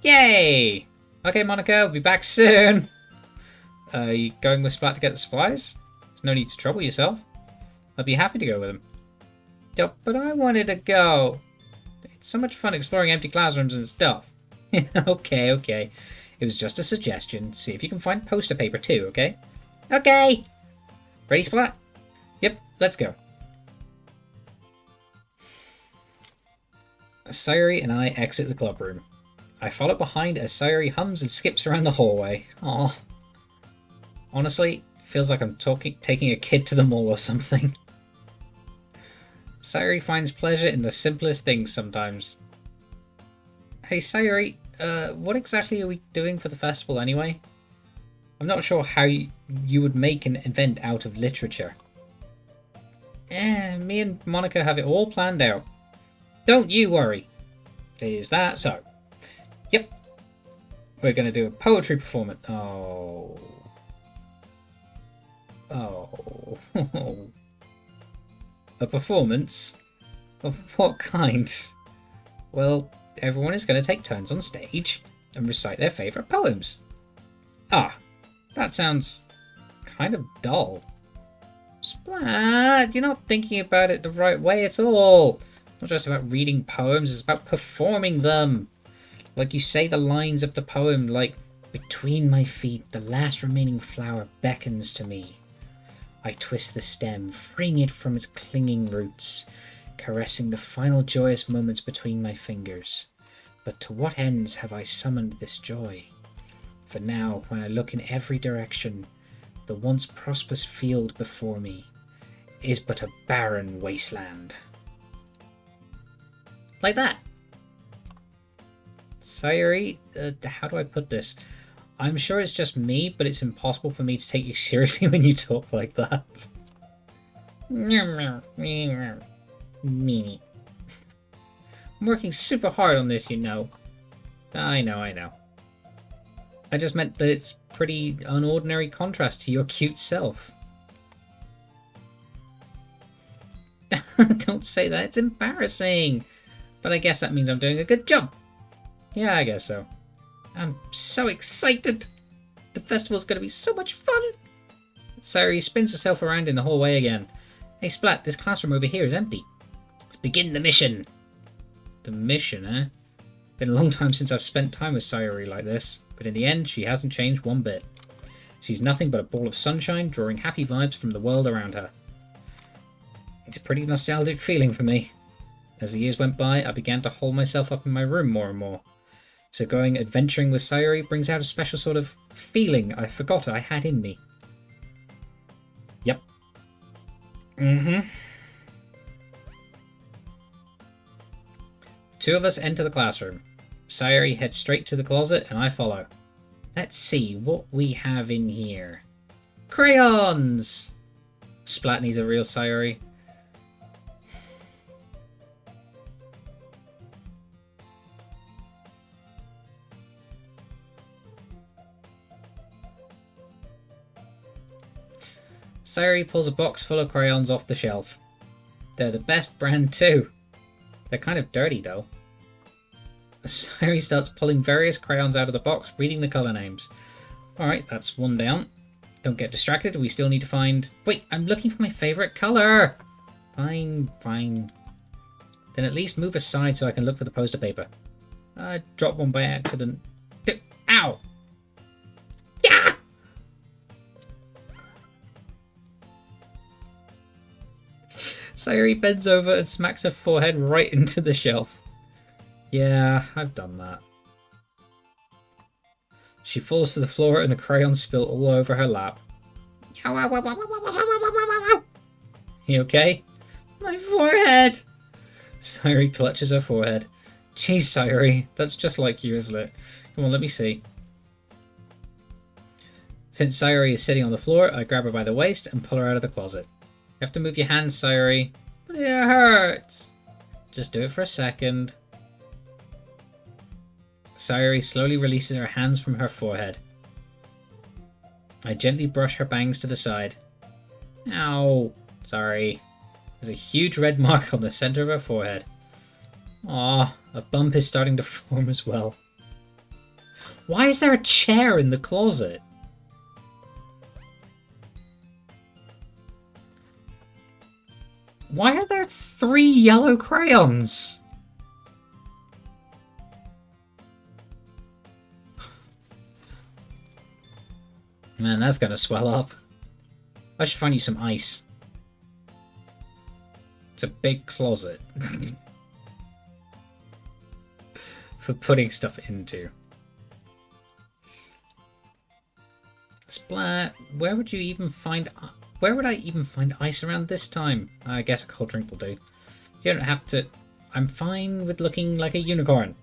Yay! Okay, Monica, we'll be back soon. Are you going with Splat to get the supplies? There's no need to trouble yourself. I'll be happy to go with him. But I wanted to go. It's so much fun exploring empty classrooms and stuff. Okay. It was just a suggestion. See if you can find poster paper too, okay? Okay! Ready, Splat? Yep, let's go. Sayori and I exit the club room. I follow behind as Sayori hums and skips around the hallway. Aw. Honestly, feels like I'm taking a kid to the mall or something. Sayori finds pleasure in the simplest things sometimes. Hey Sayori, what exactly are we doing for the festival anyway? I'm not sure how you would make an event out of literature. Me and Monica have it all planned out. Don't you worry. Is that so? Yep. We're going to do a poetry performance. Oh. Oh. A performance? Of what kind? Well, everyone is going to take turns on stage and recite their favourite poems. Ah, that sounds kind of dull. Splat, you're not thinking about it the right way at all. Not just about reading poems, it's about performing them. Like you say the lines of the poem, like, between my feet, the last remaining flower beckons to me. I twist the stem, freeing it from its clinging roots, caressing the final joyous moments between my fingers. But to what ends have I summoned this joy? For now, when I look in every direction, the once prosperous field before me is but a barren wasteland. Like that. Sayuri, how do I put this? I'm sure it's just me, but it's impossible for me to take you seriously when you talk like that. Me. I'm working super hard on this, you know. I know. I just meant that it's pretty unordinary contrast to your cute self. Don't say that, it's embarrassing. But I guess that means I'm doing a good job. Yeah, I guess so. I'm so excited. The festival's going to be so much fun. Sayuri spins herself around in the hallway again. Hey Splat, this classroom over here is empty. Let's begin the mission. The mission, eh? Been a long time since I've spent time with Sayuri like this, but in the end, she hasn't changed one bit. She's nothing but a ball of sunshine, drawing happy vibes from the world around her. It's a pretty nostalgic feeling for me. As the years went by, I began to hole myself up in my room more and more. So going adventuring with Sayuri brings out a special sort of feeling I forgot I had in me. Yep. Two of us enter the classroom. Sayuri heads straight to the closet and I follow. Let's see what we have in here. Crayons! Splat needs a real Sayuri. Sayuri pulls a box full of crayons off the shelf. They're the best brand too. They're kind of dirty though. Sayuri starts pulling various crayons out of the box, reading the colour names. Alright, that's one down. Don't get distracted, we still need to find... Wait, I'm looking for my favourite colour! Fine. Then at least move aside so I can look for the poster paper. I dropped one by accident. Ow! Yeah! Sayuri bends over and smacks her forehead right into the shelf. Yeah, I've done that. She falls to the floor and the crayons spill all over her lap. You okay? My forehead! Sayuri clutches her forehead. Jeez, Sayuri, that's just like you, isn't it? Come on, let me see. Since Sayuri is sitting on the floor, I grab her by the waist and pull her out of the closet. You have to move your hands, Sayuri. But it hurts. Just do it for a second. Sayuri slowly releases her hands from her forehead. I gently brush her bangs to the side. Ow. Sorry. There's a huge red mark on the center of her forehead. Aw, a bump is starting to form as well. Why is there a chair in the closet? Why are there 3 yellow crayons? Man, that's gonna swell up. I should find you some ice. It's a big closet. For putting stuff into. Splat, where would I even find ice around this time? I guess a cold drink will do. You don't have to... I'm fine with looking like a unicorn.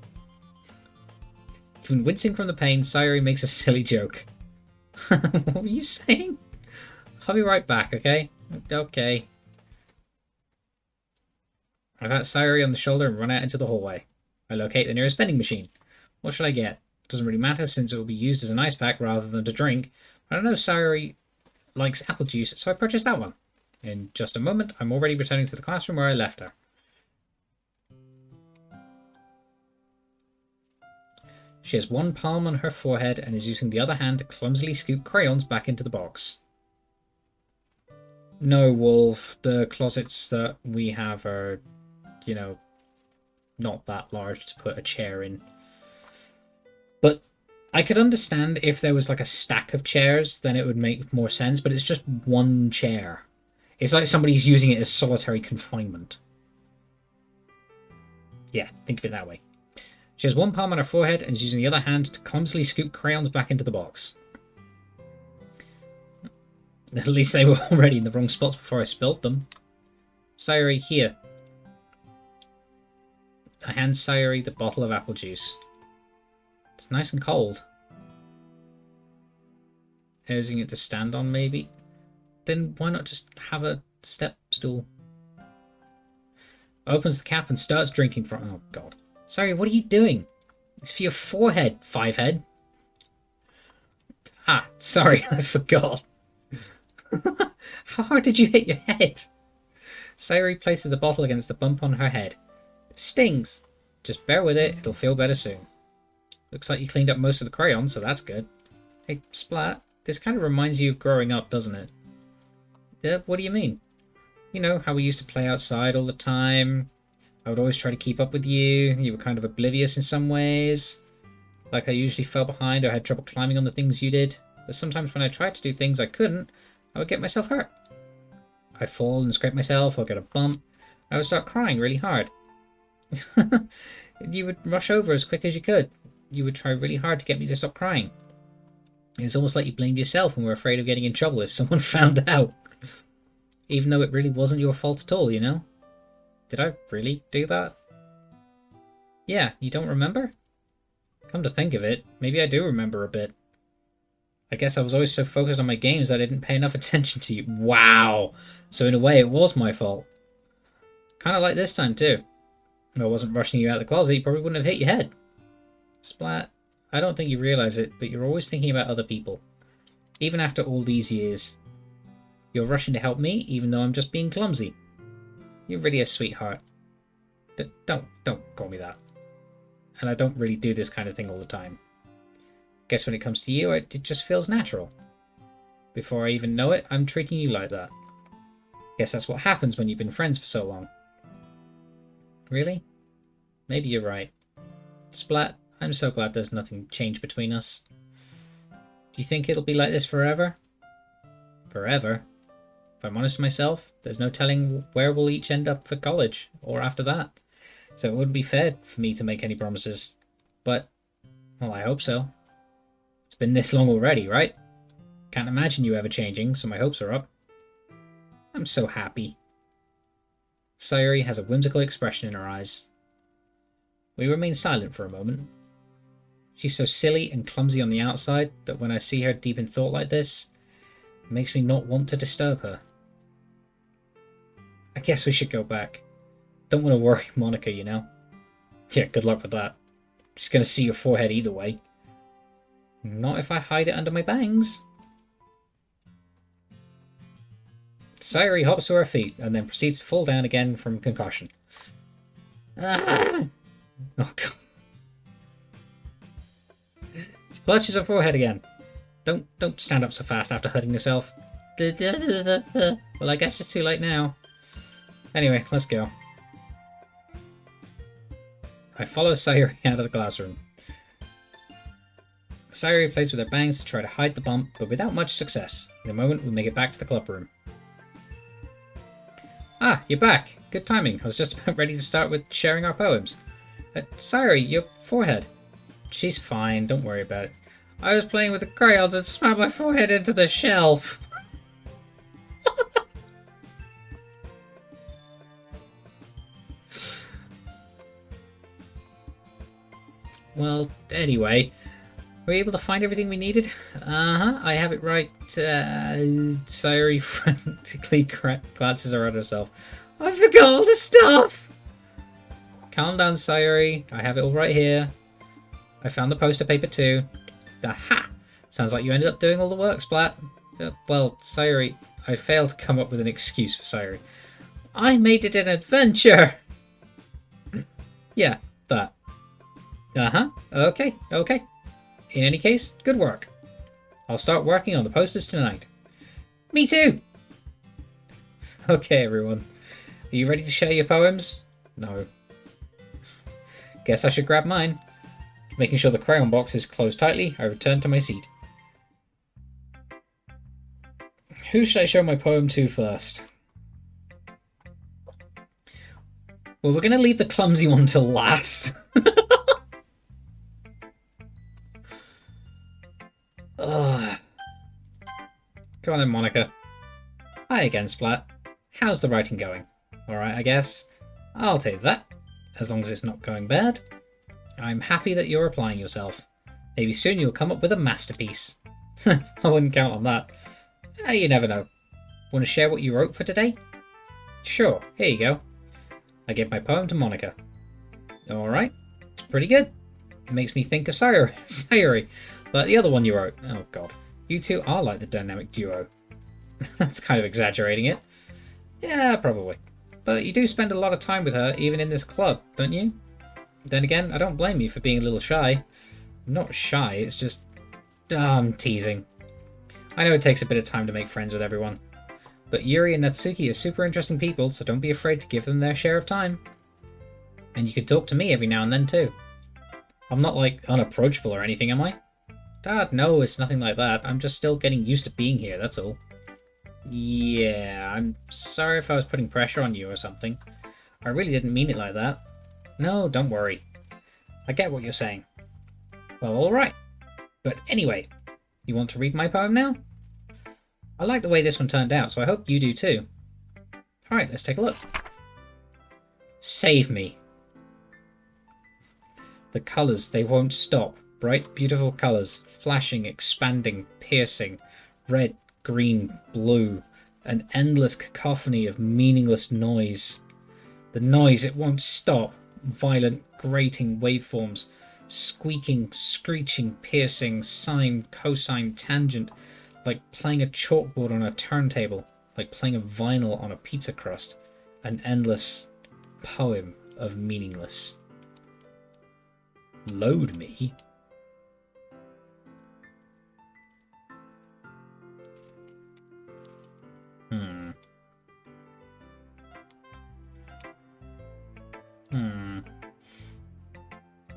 Even wincing from the pain, Sayuri makes a silly joke. What were you saying? I'll be right back, okay? Okay. I pat Sayori on the shoulder and run out into the hallway. I locate the nearest vending machine. What should I get? Doesn't really matter since it will be used as an ice pack rather than to drink. But I know Sayori likes apple juice, so I purchased that one. In just a moment, I'm already returning to the classroom where I left her. She has one palm on her forehead and is using the other hand to clumsily scoop crayons back into the box. No, Wolf. The closets that we have are, you know, not that large to put a chair in. But I could understand if there was like a stack of chairs, then it would make more sense, but it's just one chair. It's like somebody's using it as solitary confinement. Yeah, think of it that way. She has one palm on her forehead and is using the other hand to clumsily scoop crayons back into the box. At least they were already in the wrong spots before I spilt them. Sayori, here. I hand Sayori the bottle of apple juice. It's nice and cold. Using it to stand on, maybe? Then why not just have a step stool? Opens the cap and starts drinking from... Oh, God. Sorry, what are you doing? It's for your forehead, Fivehead. Ah, sorry, I forgot. How hard did you hit your head? Sayori places a bottle against the bump on her head. It stings. Just bear with it, it'll feel better soon. Looks like you cleaned up most of the crayons, so that's good. Hey, Splat, this kind of reminds you of growing up, doesn't it? What do you mean? You know, how we used to play outside all the time. I would always try to keep up with you. You were kind of oblivious in some ways. Like I usually fell behind or had trouble climbing on the things you did. But sometimes when I tried to do things I couldn't, I would get myself hurt. I'd fall and scrape myself or get a bump. I would start crying really hard. You would rush over as quick as you could. You would try really hard to get me to stop crying. It was almost like you blamed yourself and were afraid of getting in trouble if someone found out. Even though it really wasn't your fault at all, you know? Did I really do that? Yeah, you don't remember? Come to think of it, maybe I do remember a bit. I guess I was always so focused on my games that I didn't pay enough attention to you. Wow! So in a way, it was my fault. Kind of like this time, too. If I wasn't rushing you out of the closet, you probably wouldn't have hit your head. Splat, I don't think you realize it, but you're always thinking about other people. Even after all these years. You're rushing to help me, even though I'm just being clumsy. You're really a sweetheart. Don't call me that. And I don't really do this kind of thing all the time. Guess when it comes to you, it just feels natural. Before I even know it, I'm treating you like that. Guess that's what happens when you've been friends for so long. Really? Maybe you're right. Splat, I'm so glad there's nothing changed between us. Do you think it'll be like this forever? Forever? If I'm honest with myself, there's no telling where we'll each end up for college, or after that. So it wouldn't be fair for me to make any promises. But, well, I hope so. It's been this long already, right? Can't imagine you ever changing, so my hopes are up. I'm so happy. Sayori has a whimsical expression in her eyes. We remain silent for a moment. She's so silly and clumsy on the outside that when I see her deep in thought like this, it makes me not want to disturb her. I guess we should go back. Don't want to worry Monica, you know. Yeah, good luck with that. She's going to see your forehead either way. Not if I hide it under my bangs. Sayori hops to her feet and then proceeds to fall down again from concussion. Ah! Oh, God. She clutches her forehead again. Don't stand up so fast after hurting yourself. Well, I guess it's too late now. Anyway, let's go. I follow Sayori out of the classroom. Sayori plays with her bangs to try to hide the bump, but without much success. In a moment, we make it back to the club room. Ah, you're back. Good timing. I was just about ready to start with sharing our poems. Sayori, your forehead. She's fine. Don't worry about it. I was playing with the crayons and smashed my forehead into the shelf. Well, anyway, were you able to find everything we needed? Uh-huh, I have it right. Sayori frantically glances around herself. I forgot all the stuff! Calm down, Sayori. I have it all right here. I found the poster paper too. Aha! Sounds like you ended up doing all the work, Splat. Well, Sayori, I failed to come up with an excuse for Sayori. I made it an adventure! Yeah, that. Uh-huh. Okay. In any case, good work. I'll start working on the posters tonight. Me too! Okay, everyone. Are you ready to share your poems? No. Guess I should grab mine. Making sure the crayon box is closed tightly, I return to my seat. Who should I show my poem to first? Well, we're going to leave the clumsy one till last. Ugh. Come on then, Monica. Hi again, Splat. How's the writing going? Alright, I guess. I'll take that, as long as it's not going bad. I'm happy that you're applying yourself. Maybe soon you'll come up with a masterpiece. I wouldn't count on that. You never know. Want to share what you wrote for today? Sure, here you go. I give my poem to Monica. Alright, it's pretty good. It makes me think of Sayori, like the other one you wrote. Oh god, you two are like the dynamic duo. That's kind of exaggerating it. Yeah, probably. But you do spend a lot of time with her, even in this club, don't you? Then again, I don't blame you for being a little shy. I'm not shy, it's just... I'm teasing. I know it takes a bit of time to make friends with everyone. But Yuri and Natsuki are super interesting people, so don't be afraid to give them their share of time. And you can talk to me every now and then too. I'm not, like, unapproachable or anything, am I? Dad, no, it's nothing like that. I'm just still getting used to being here, that's all. Yeah, I'm sorry if I was putting pressure on you or something. I really didn't mean it like that. No, don't worry. I get what you're saying. Well, alright. But anyway, you want to read my poem now? I like the way this one turned out, so I hope you do too. Alright, let's take a look. Save me. The colours, they won't stop. Bright, beautiful colours. Flashing, expanding, piercing. Red, green, blue. An endless cacophony of meaningless noise. The noise, it won't stop. Violent, grating waveforms. Squeaking, screeching, piercing, sine, cosine, tangent. Like playing a chalkboard on a turntable. Like playing a vinyl on a pizza crust. An endless poem of meaningless. Load me?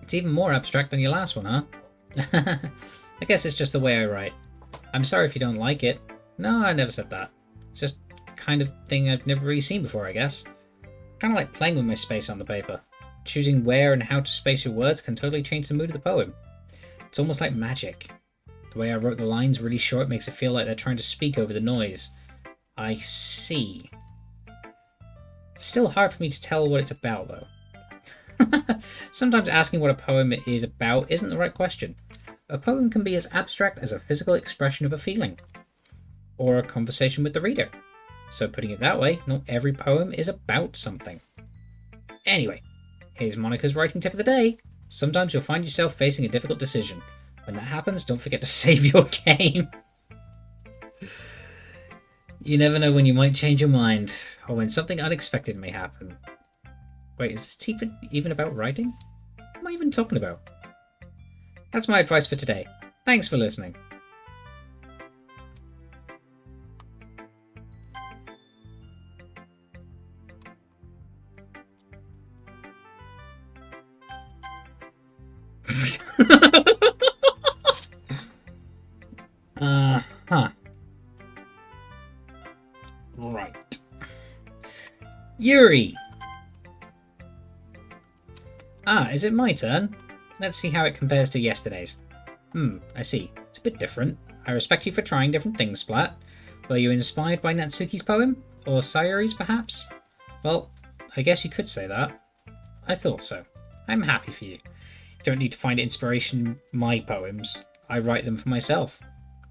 It's even more abstract than your last one, huh? I guess it's just the way I write. I'm sorry if you don't like it. No, I never said that. It's just kind of thing I've never really seen before, I guess. Kind of like playing with my space on the paper. Choosing where and how to space your words can totally change the mood of the poem. It's almost like magic. The way I wrote the lines really short makes it feel like they're trying to speak over the noise. I see. Still hard for me to tell what it's about, though. Sometimes asking what a poem is about isn't the right question. A poem can be as abstract as a physical expression of a feeling, or a conversation with the reader. So putting it that way, not every poem is about something. Anyway, here's Monica's writing tip of the day. Sometimes you'll find yourself facing a difficult decision. When that happens, don't forget to save your game. You never know when you might change your mind, or when something unexpected may happen. Wait, is this even about writing? What am I even talking about? That's my advice for today. Thanks for listening. Huh. Right. Yuri! Is it my turn? Let's see how it compares to yesterday's. I see. It's a bit different. I respect you for trying different things, Splat. Were you inspired by Natsuki's poem? Or Sayori's, perhaps? Well, I guess you could say that. I thought so. I'm happy for you. You don't need to find inspiration in my poems. I write them for myself.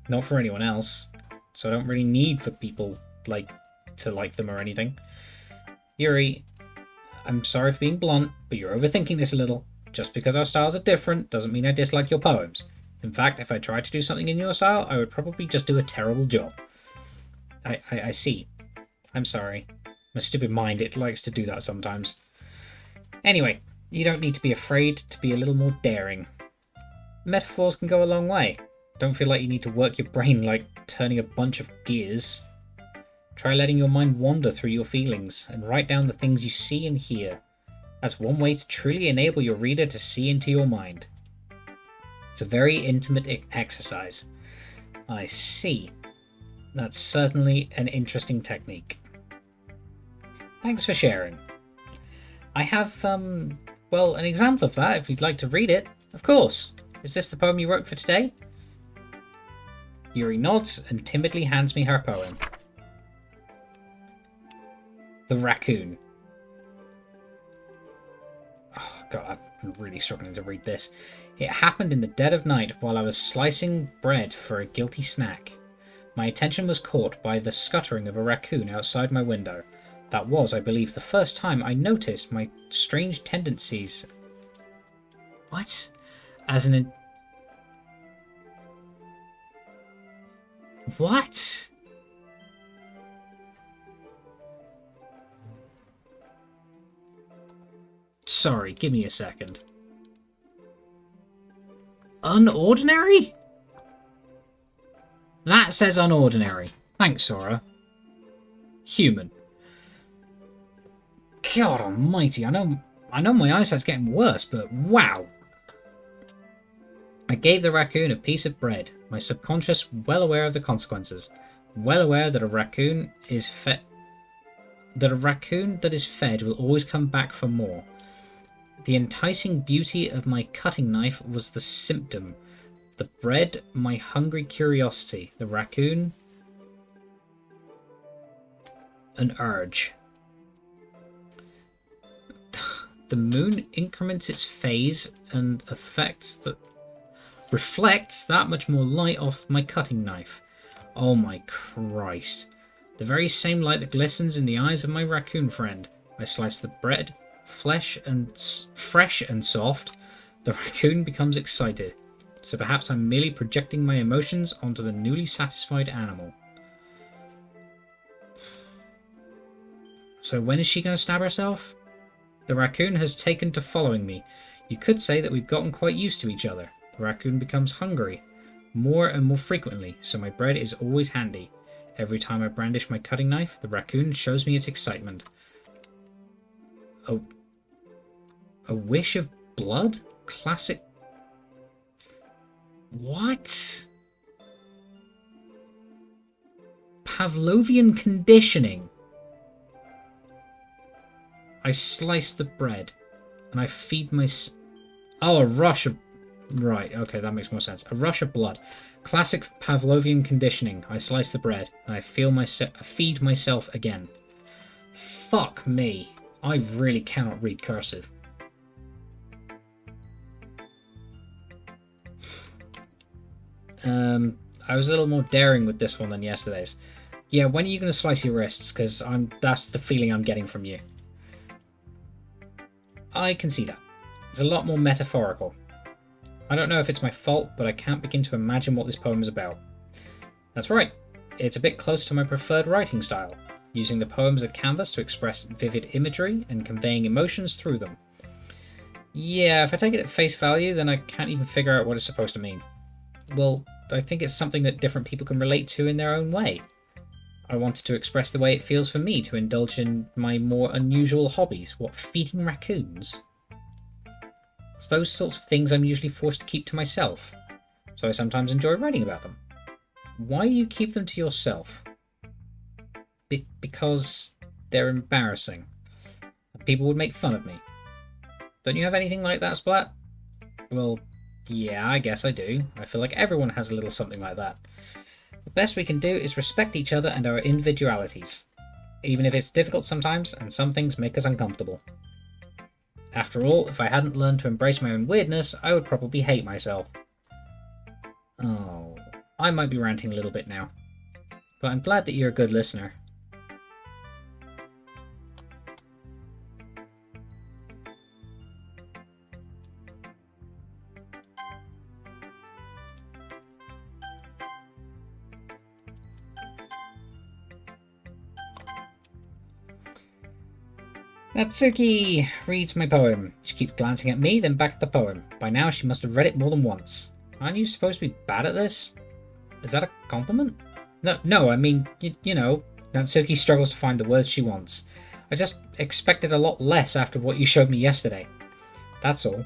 Not for anyone else. So I don't really need for people to like them or anything. Yuri, I'm sorry for being blunt, but you're overthinking this a little. Just because our styles are different doesn't mean I dislike your poems. In fact, if I tried to do something in your style, I would probably just do a terrible job. I see. I'm sorry. My stupid mind, it likes to do that sometimes. Anyway, you don't need to be afraid to be a little more daring. Metaphors can go a long way. Don't feel like you need to work your brain like turning a bunch of gears. Try letting your mind wander through your feelings and write down the things you see and hear. That's one way to truly enable your reader to see into your mind. It's a very intimate exercise. I see. That's certainly an interesting technique. Thanks for sharing. I have, well, an example of that if you'd like to read it. Of course. Is this the poem you wrote for today? Yuri nods and timidly hands me her poem. The Raccoon. Oh, God, I'm really struggling to read this. It happened in the dead of night while I was slicing bread for a guilty snack. My attention was caught by the scuttering of a raccoon outside my window. That was, I believe, the first time I noticed my strange tendencies. What? As an... What? Sorry, give me a second. Unordinary? That says unordinary. Thanks, Sora. Human. God almighty, I know my eyesight's getting worse, but wow. I gave the raccoon a piece of bread, my subconscious well aware of the consequences, well aware that a raccoon that is fed will always come back for more. The enticing beauty of my cutting knife was the symptom. The bread, my hungry curiosity. The raccoon, an urge. The moon increments its phase and reflects that much more light off my cutting knife. Oh my Christ. The very same light that glistens in the eyes of my raccoon friend. I slice the bread, fresh and soft. The raccoon becomes excited. So perhaps I'm merely projecting my emotions onto the newly satisfied animal. So when is she going to stab herself? The raccoon has taken to following me. You could say that we've gotten quite used to each other. The raccoon becomes hungry more and more frequently, so my bread is always handy. Every time I brandish my cutting knife, the raccoon shows me its excitement. A wish of blood? Classic... What? Pavlovian conditioning. I slice the bread, and I feed my... Oh, a rush of... Right, okay, that makes more sense. A rush of blood. Classic Pavlovian conditioning. I slice the bread, and I feed myself again. Fuck me. I really cannot read cursive. I was a little more daring with this one than yesterday's. Yeah, when are you going to slice your wrists? Because that's the feeling I'm getting from you. I can see that. It's a lot more metaphorical. I don't know if it's my fault, but I can't begin to imagine what this poem is about. That's right. It's a bit close to my preferred writing style, using the poem as a canvas to express vivid imagery and conveying emotions through them. Yeah, if I take it at face value, then I can't even figure out what it's supposed to mean. Well, I think it's something that different people can relate to in their own way. I wanted to express the way it feels for me to indulge in my more unusual hobbies. What, feeding raccoons? It's those sorts of things I'm usually forced to keep to myself, so I sometimes enjoy writing about them. Why do you keep them to yourself? Because they're embarrassing. People would make fun of me. Don't you have anything like that, Splat? Well, yeah, I guess I do. I feel like everyone has a little something like that. The best we can do is respect each other and our individualities, even if it's difficult sometimes and some things make us uncomfortable. After all, if I hadn't learned to embrace my own weirdness, I would probably hate myself. Oh, I might be ranting a little bit now, but I'm glad that you're a good listener. Natsuki reads my poem. She keeps glancing at me, then back at the poem. By now, she must have read it more than once. Aren't you supposed to be bad at this? Is that a compliment? No, I mean, you know, Natsuki struggles to find the words she wants. I just expected a lot less after what you showed me yesterday. That's all.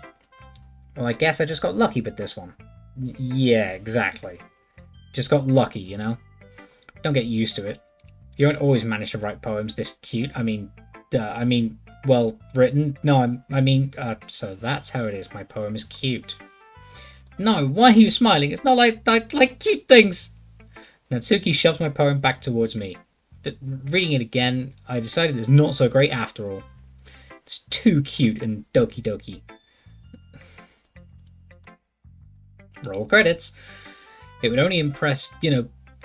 Well, I guess I just got lucky with this one. Yeah, exactly. Just got lucky, you know? Don't get used to it. You don't always manage to write poems this cute. I mean, well written. No, so that's how it is. My poem is cute. No, why are you smiling? It's not like cute things. Natsuki shoves my poem back towards me. Reading it again, I decided it's not so great after all. It's too cute and Doki Doki. Roll credits. It would only impress,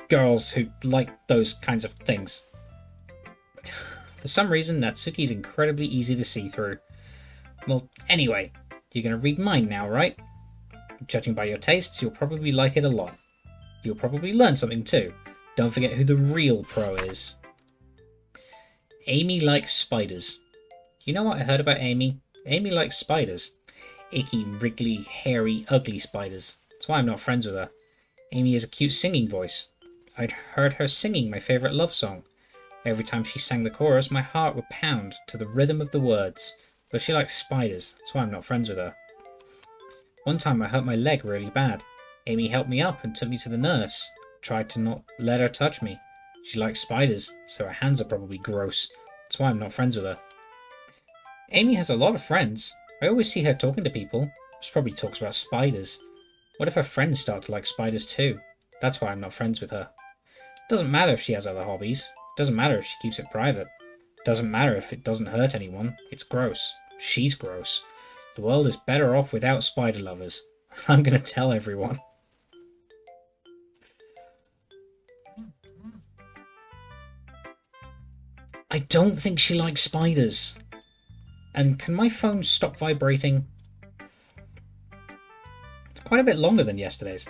girls who like those kinds of things. For some reason, Natsuki's incredibly easy to see through. Well, anyway, you're going to read mine now, right? Judging by your tastes, you'll probably like it a lot. You'll probably learn something too. Don't forget who the real pro is. Amy likes spiders. You know what I heard about Amy? Amy likes spiders. Icky, wriggly, hairy, ugly spiders. That's why I'm not friends with her. Amy has a cute singing voice. I'd heard her singing my favourite love song. Every time she sang the chorus, my heart would pound to the rhythm of the words. But she likes spiders, that's why I'm not friends with her. One time I hurt my leg really bad. Amy helped me up and took me to the nurse. Tried to not let her touch me. She likes spiders, so her hands are probably gross. That's why I'm not friends with her. Amy has a lot of friends. I always see her talking to people. She probably talks about spiders. What if her friends start to like spiders too? That's why I'm not friends with her. Doesn't matter if she has other hobbies. Doesn't matter if she keeps it private. Doesn't matter if it doesn't hurt anyone. It's gross. She's gross. The world is better off without spider lovers. I'm gonna tell everyone. I don't think she likes spiders. And can my phone stop vibrating? It's quite a bit longer than yesterday's.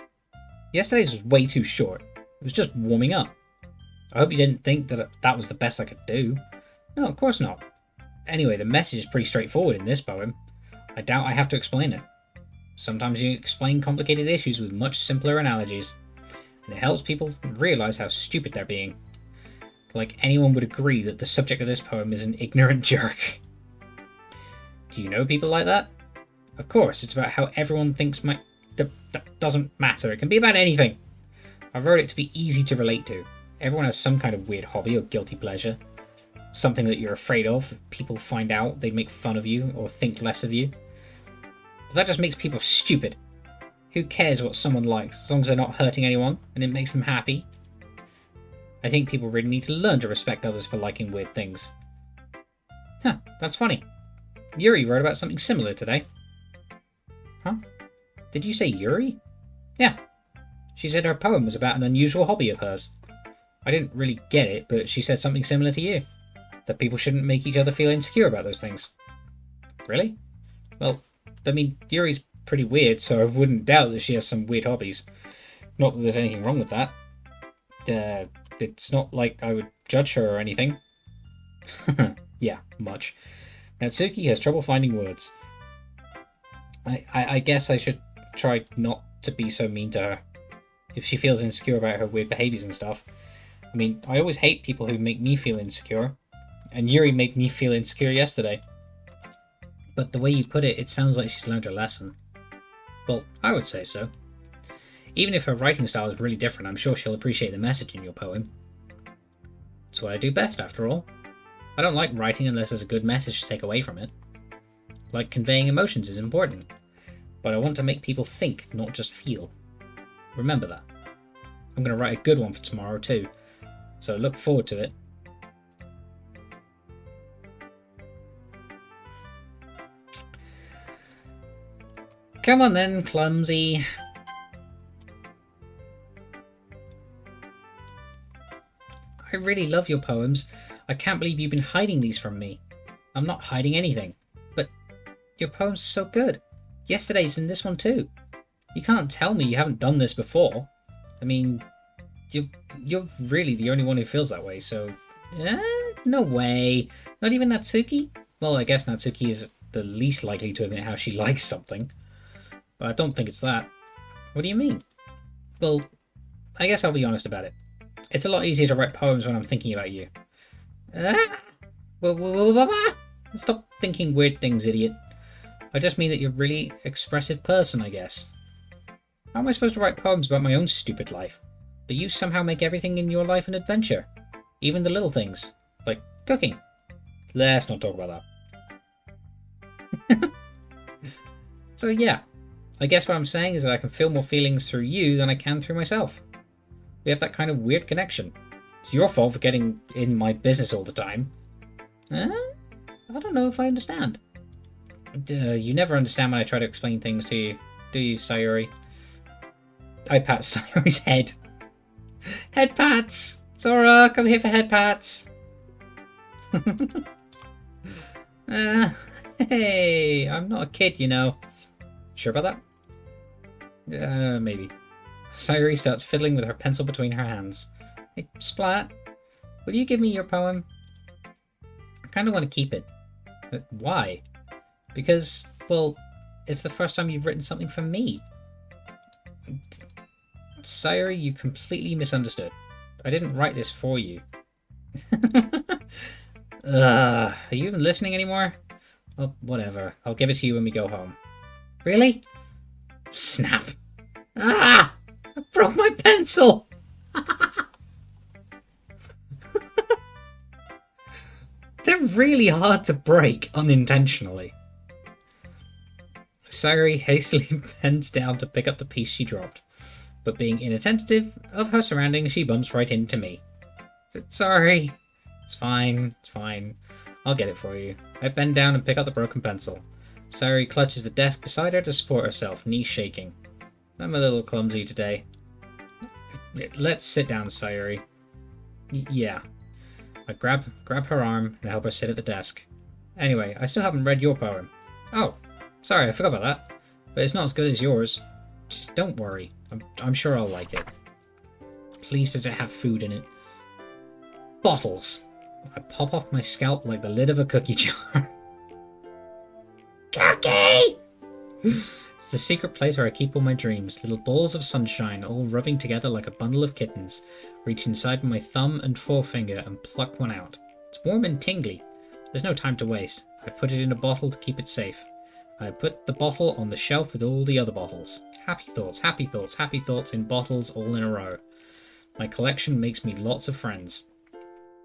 Yesterday's was way too short. It was just warming up. I hope you didn't think that that was the best I could do. No, of course not. Anyway, the message is pretty straightforward in this poem. I doubt I have to explain it. Sometimes you explain complicated issues with much simpler analogies, and it helps people realize how stupid they're being. Like anyone would agree that the subject of this poem is an ignorant jerk. Do you know people like that? Of course, it's about how everyone thinks that doesn't matter. It can be about anything. I wrote it to be easy to relate to. Everyone has some kind of weird hobby or guilty pleasure. Something that you're afraid of. If people find out, they'd make fun of you or think less of you. But that just makes people stupid. Who cares what someone likes, as long as they're not hurting anyone and it makes them happy? I think people really need to learn to respect others for liking weird things. Huh, that's funny. Yuri wrote about something similar today. Huh? Did you say Yuri? Yeah. She said her poem was about an unusual hobby of hers. I didn't really get it, but she said something similar to you. That people shouldn't make each other feel insecure about those things. Really? Well, I mean, Yuri's pretty weird, so I wouldn't doubt that she has some weird hobbies. Not that there's anything wrong with that. It's not like I would judge her or anything. Yeah, much. Natsuki has trouble finding words. I guess I should try not to be so mean to her. If she feels insecure about her weird behaviors and stuff. I mean, I always hate people who make me feel insecure. And Yuri made me feel insecure yesterday. But the way you put it, it sounds like she's learned her lesson. Well, I would say so. Even if her writing style is really different, I'm sure she'll appreciate the message in your poem. It's what I do best, after all. I don't like writing unless there's a good message to take away from it. Like conveying emotions is important. But I want to make people think, not just feel. Remember that. I'm going to write a good one for tomorrow too. So look forward to it. Come on then, clumsy. I really love your poems. I can't believe you've been hiding these from me. I'm not hiding anything. But your poems are so good. Yesterday's and this one too. You can't tell me you haven't done this before. I mean, you're really the only one who feels that way, so... no way. Not even Natsuki? Well, I guess Natsuki is the least likely to admit how she likes something. But I don't think it's that. What do you mean? Well, I guess I'll be honest about it. It's a lot easier to write poems when I'm thinking about you. Ah! Stop thinking weird things, idiot. I just mean that you're a really expressive person, I guess. How am I supposed to write poems about my own stupid life? But you somehow make everything in your life an adventure. Even the little things. Like cooking. Let's not talk about that. So yeah, I guess what I'm saying is that I can feel more feelings through you than I can through myself. We have that kind of weird connection. It's your fault for getting in my business all the time. I don't know if I understand. You never understand when I try to explain things to you, do you, Sayuri? I pat Sayuri's head. Head pats! Sora, come here for head pats! Hey, I'm not a kid, you know. Sure about that? Maybe. Sayuri starts fiddling with her pencil between her hands. Hey, Splat, will you give me your poem? I kind of want to keep it. But why? Because, well, it's the first time you've written something for me. Sayuri, you completely misunderstood. I didn't write this for you. Are you even listening anymore? Well, whatever. I'll give it to you when we go home. Really? Snap. Ah! I broke my pencil! They're really hard to break unintentionally. Sayuri hastily bends down to pick up the piece she dropped, but being inattentive of her surroundings, she bumps right into me. Sorry. It's fine. It's fine. I'll get it for you. I bend down and pick up the broken pencil. Sayuri clutches the desk beside her to support herself, knees shaking. I'm a little clumsy today. Let's sit down, Sayuri. Yeah. I grab her arm and help her sit at the desk. Anyway, I still haven't read your poem. Oh, sorry, I forgot about that. But it's not as good as yours. Just don't worry. I'm sure I'll like it. Please, does it have food in it? Bottles. I pop off my scalp like the lid of a cookie jar. Cookie! It's the secret place where I keep all my dreams. Little balls of sunshine, all rubbing together like a bundle of kittens. Reach inside my thumb and forefinger and pluck one out. It's warm and tingly. There's no time to waste. I put it in a bottle to keep it safe. I put the bottle on the shelf with all the other bottles. Happy thoughts, happy thoughts, happy thoughts in bottles all in a row. My collection makes me lots of friends.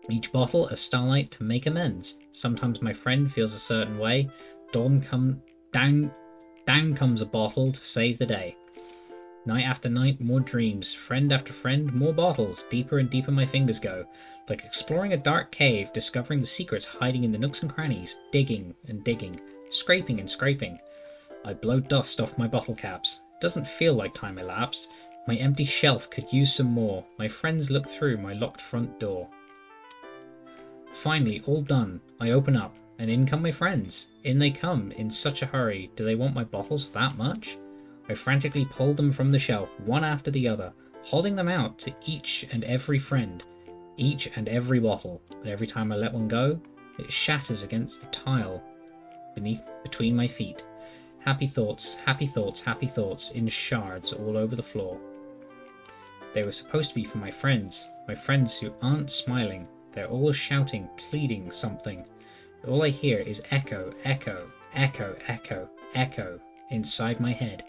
Each bottle a starlight to make amends. Sometimes my friend feels a certain way. Down comes a bottle to save the day. Night after night, more dreams. Friend after friend, more bottles. Deeper and deeper my fingers go. Like exploring a dark cave, discovering the secrets hiding in the nooks and crannies. Digging and digging. Scraping and scraping. I blow dust off my bottle caps. Doesn't feel like time elapsed. My empty shelf could use some more. My friends look through my locked front door. Finally, all done. I open up, and in come my friends. In they come, in such a hurry. Do they want my bottles that much? I frantically pull them from the shelf, one after the other, holding them out to each and every friend, each and every bottle. But every time I let one go, it shatters against the tile between my feet. Happy thoughts, happy thoughts, happy thoughts in shards all over the floor. They were supposed to be for my friends who aren't smiling. They're all shouting, pleading something. All I hear is echo, echo, echo, echo, echo inside my head.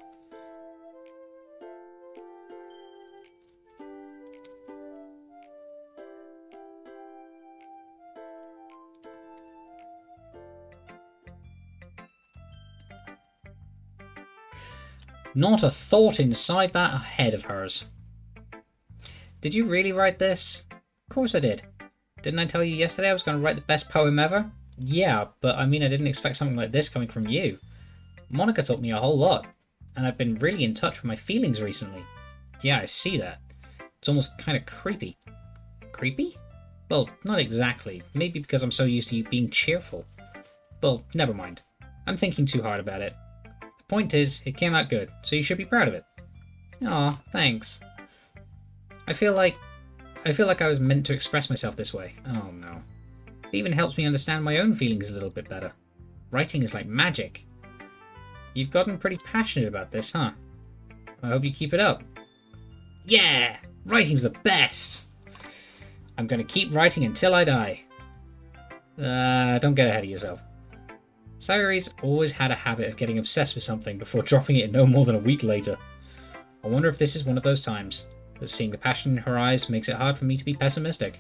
Not a thought inside that head of hers. Did you really write this? Of course I did. Didn't I tell you yesterday I was going to write the best poem ever? Yeah, but I mean I didn't expect something like this coming from you. Monica taught me a whole lot, and I've been really in touch with my feelings recently. Yeah, I see that. It's almost kind of creepy. Creepy? Well, not exactly. Maybe because I'm so used to you being cheerful. Well, never mind. I'm thinking too hard about it. The point is, it came out good, so you should be proud of it. Aw, thanks. I feel like I was meant to express myself this way. Oh no. It even helps me understand my own feelings a little bit better. Writing is like magic. You've gotten pretty passionate about this, huh? I hope you keep it up. Yeah! Writing's the best! I'm gonna keep writing until I die. Don't get ahead of yourself. Sayori's always had a habit of getting obsessed with something before dropping it no more than a week later. I wonder if this is one of those times, that seeing the passion in her eyes makes it hard for me to be pessimistic.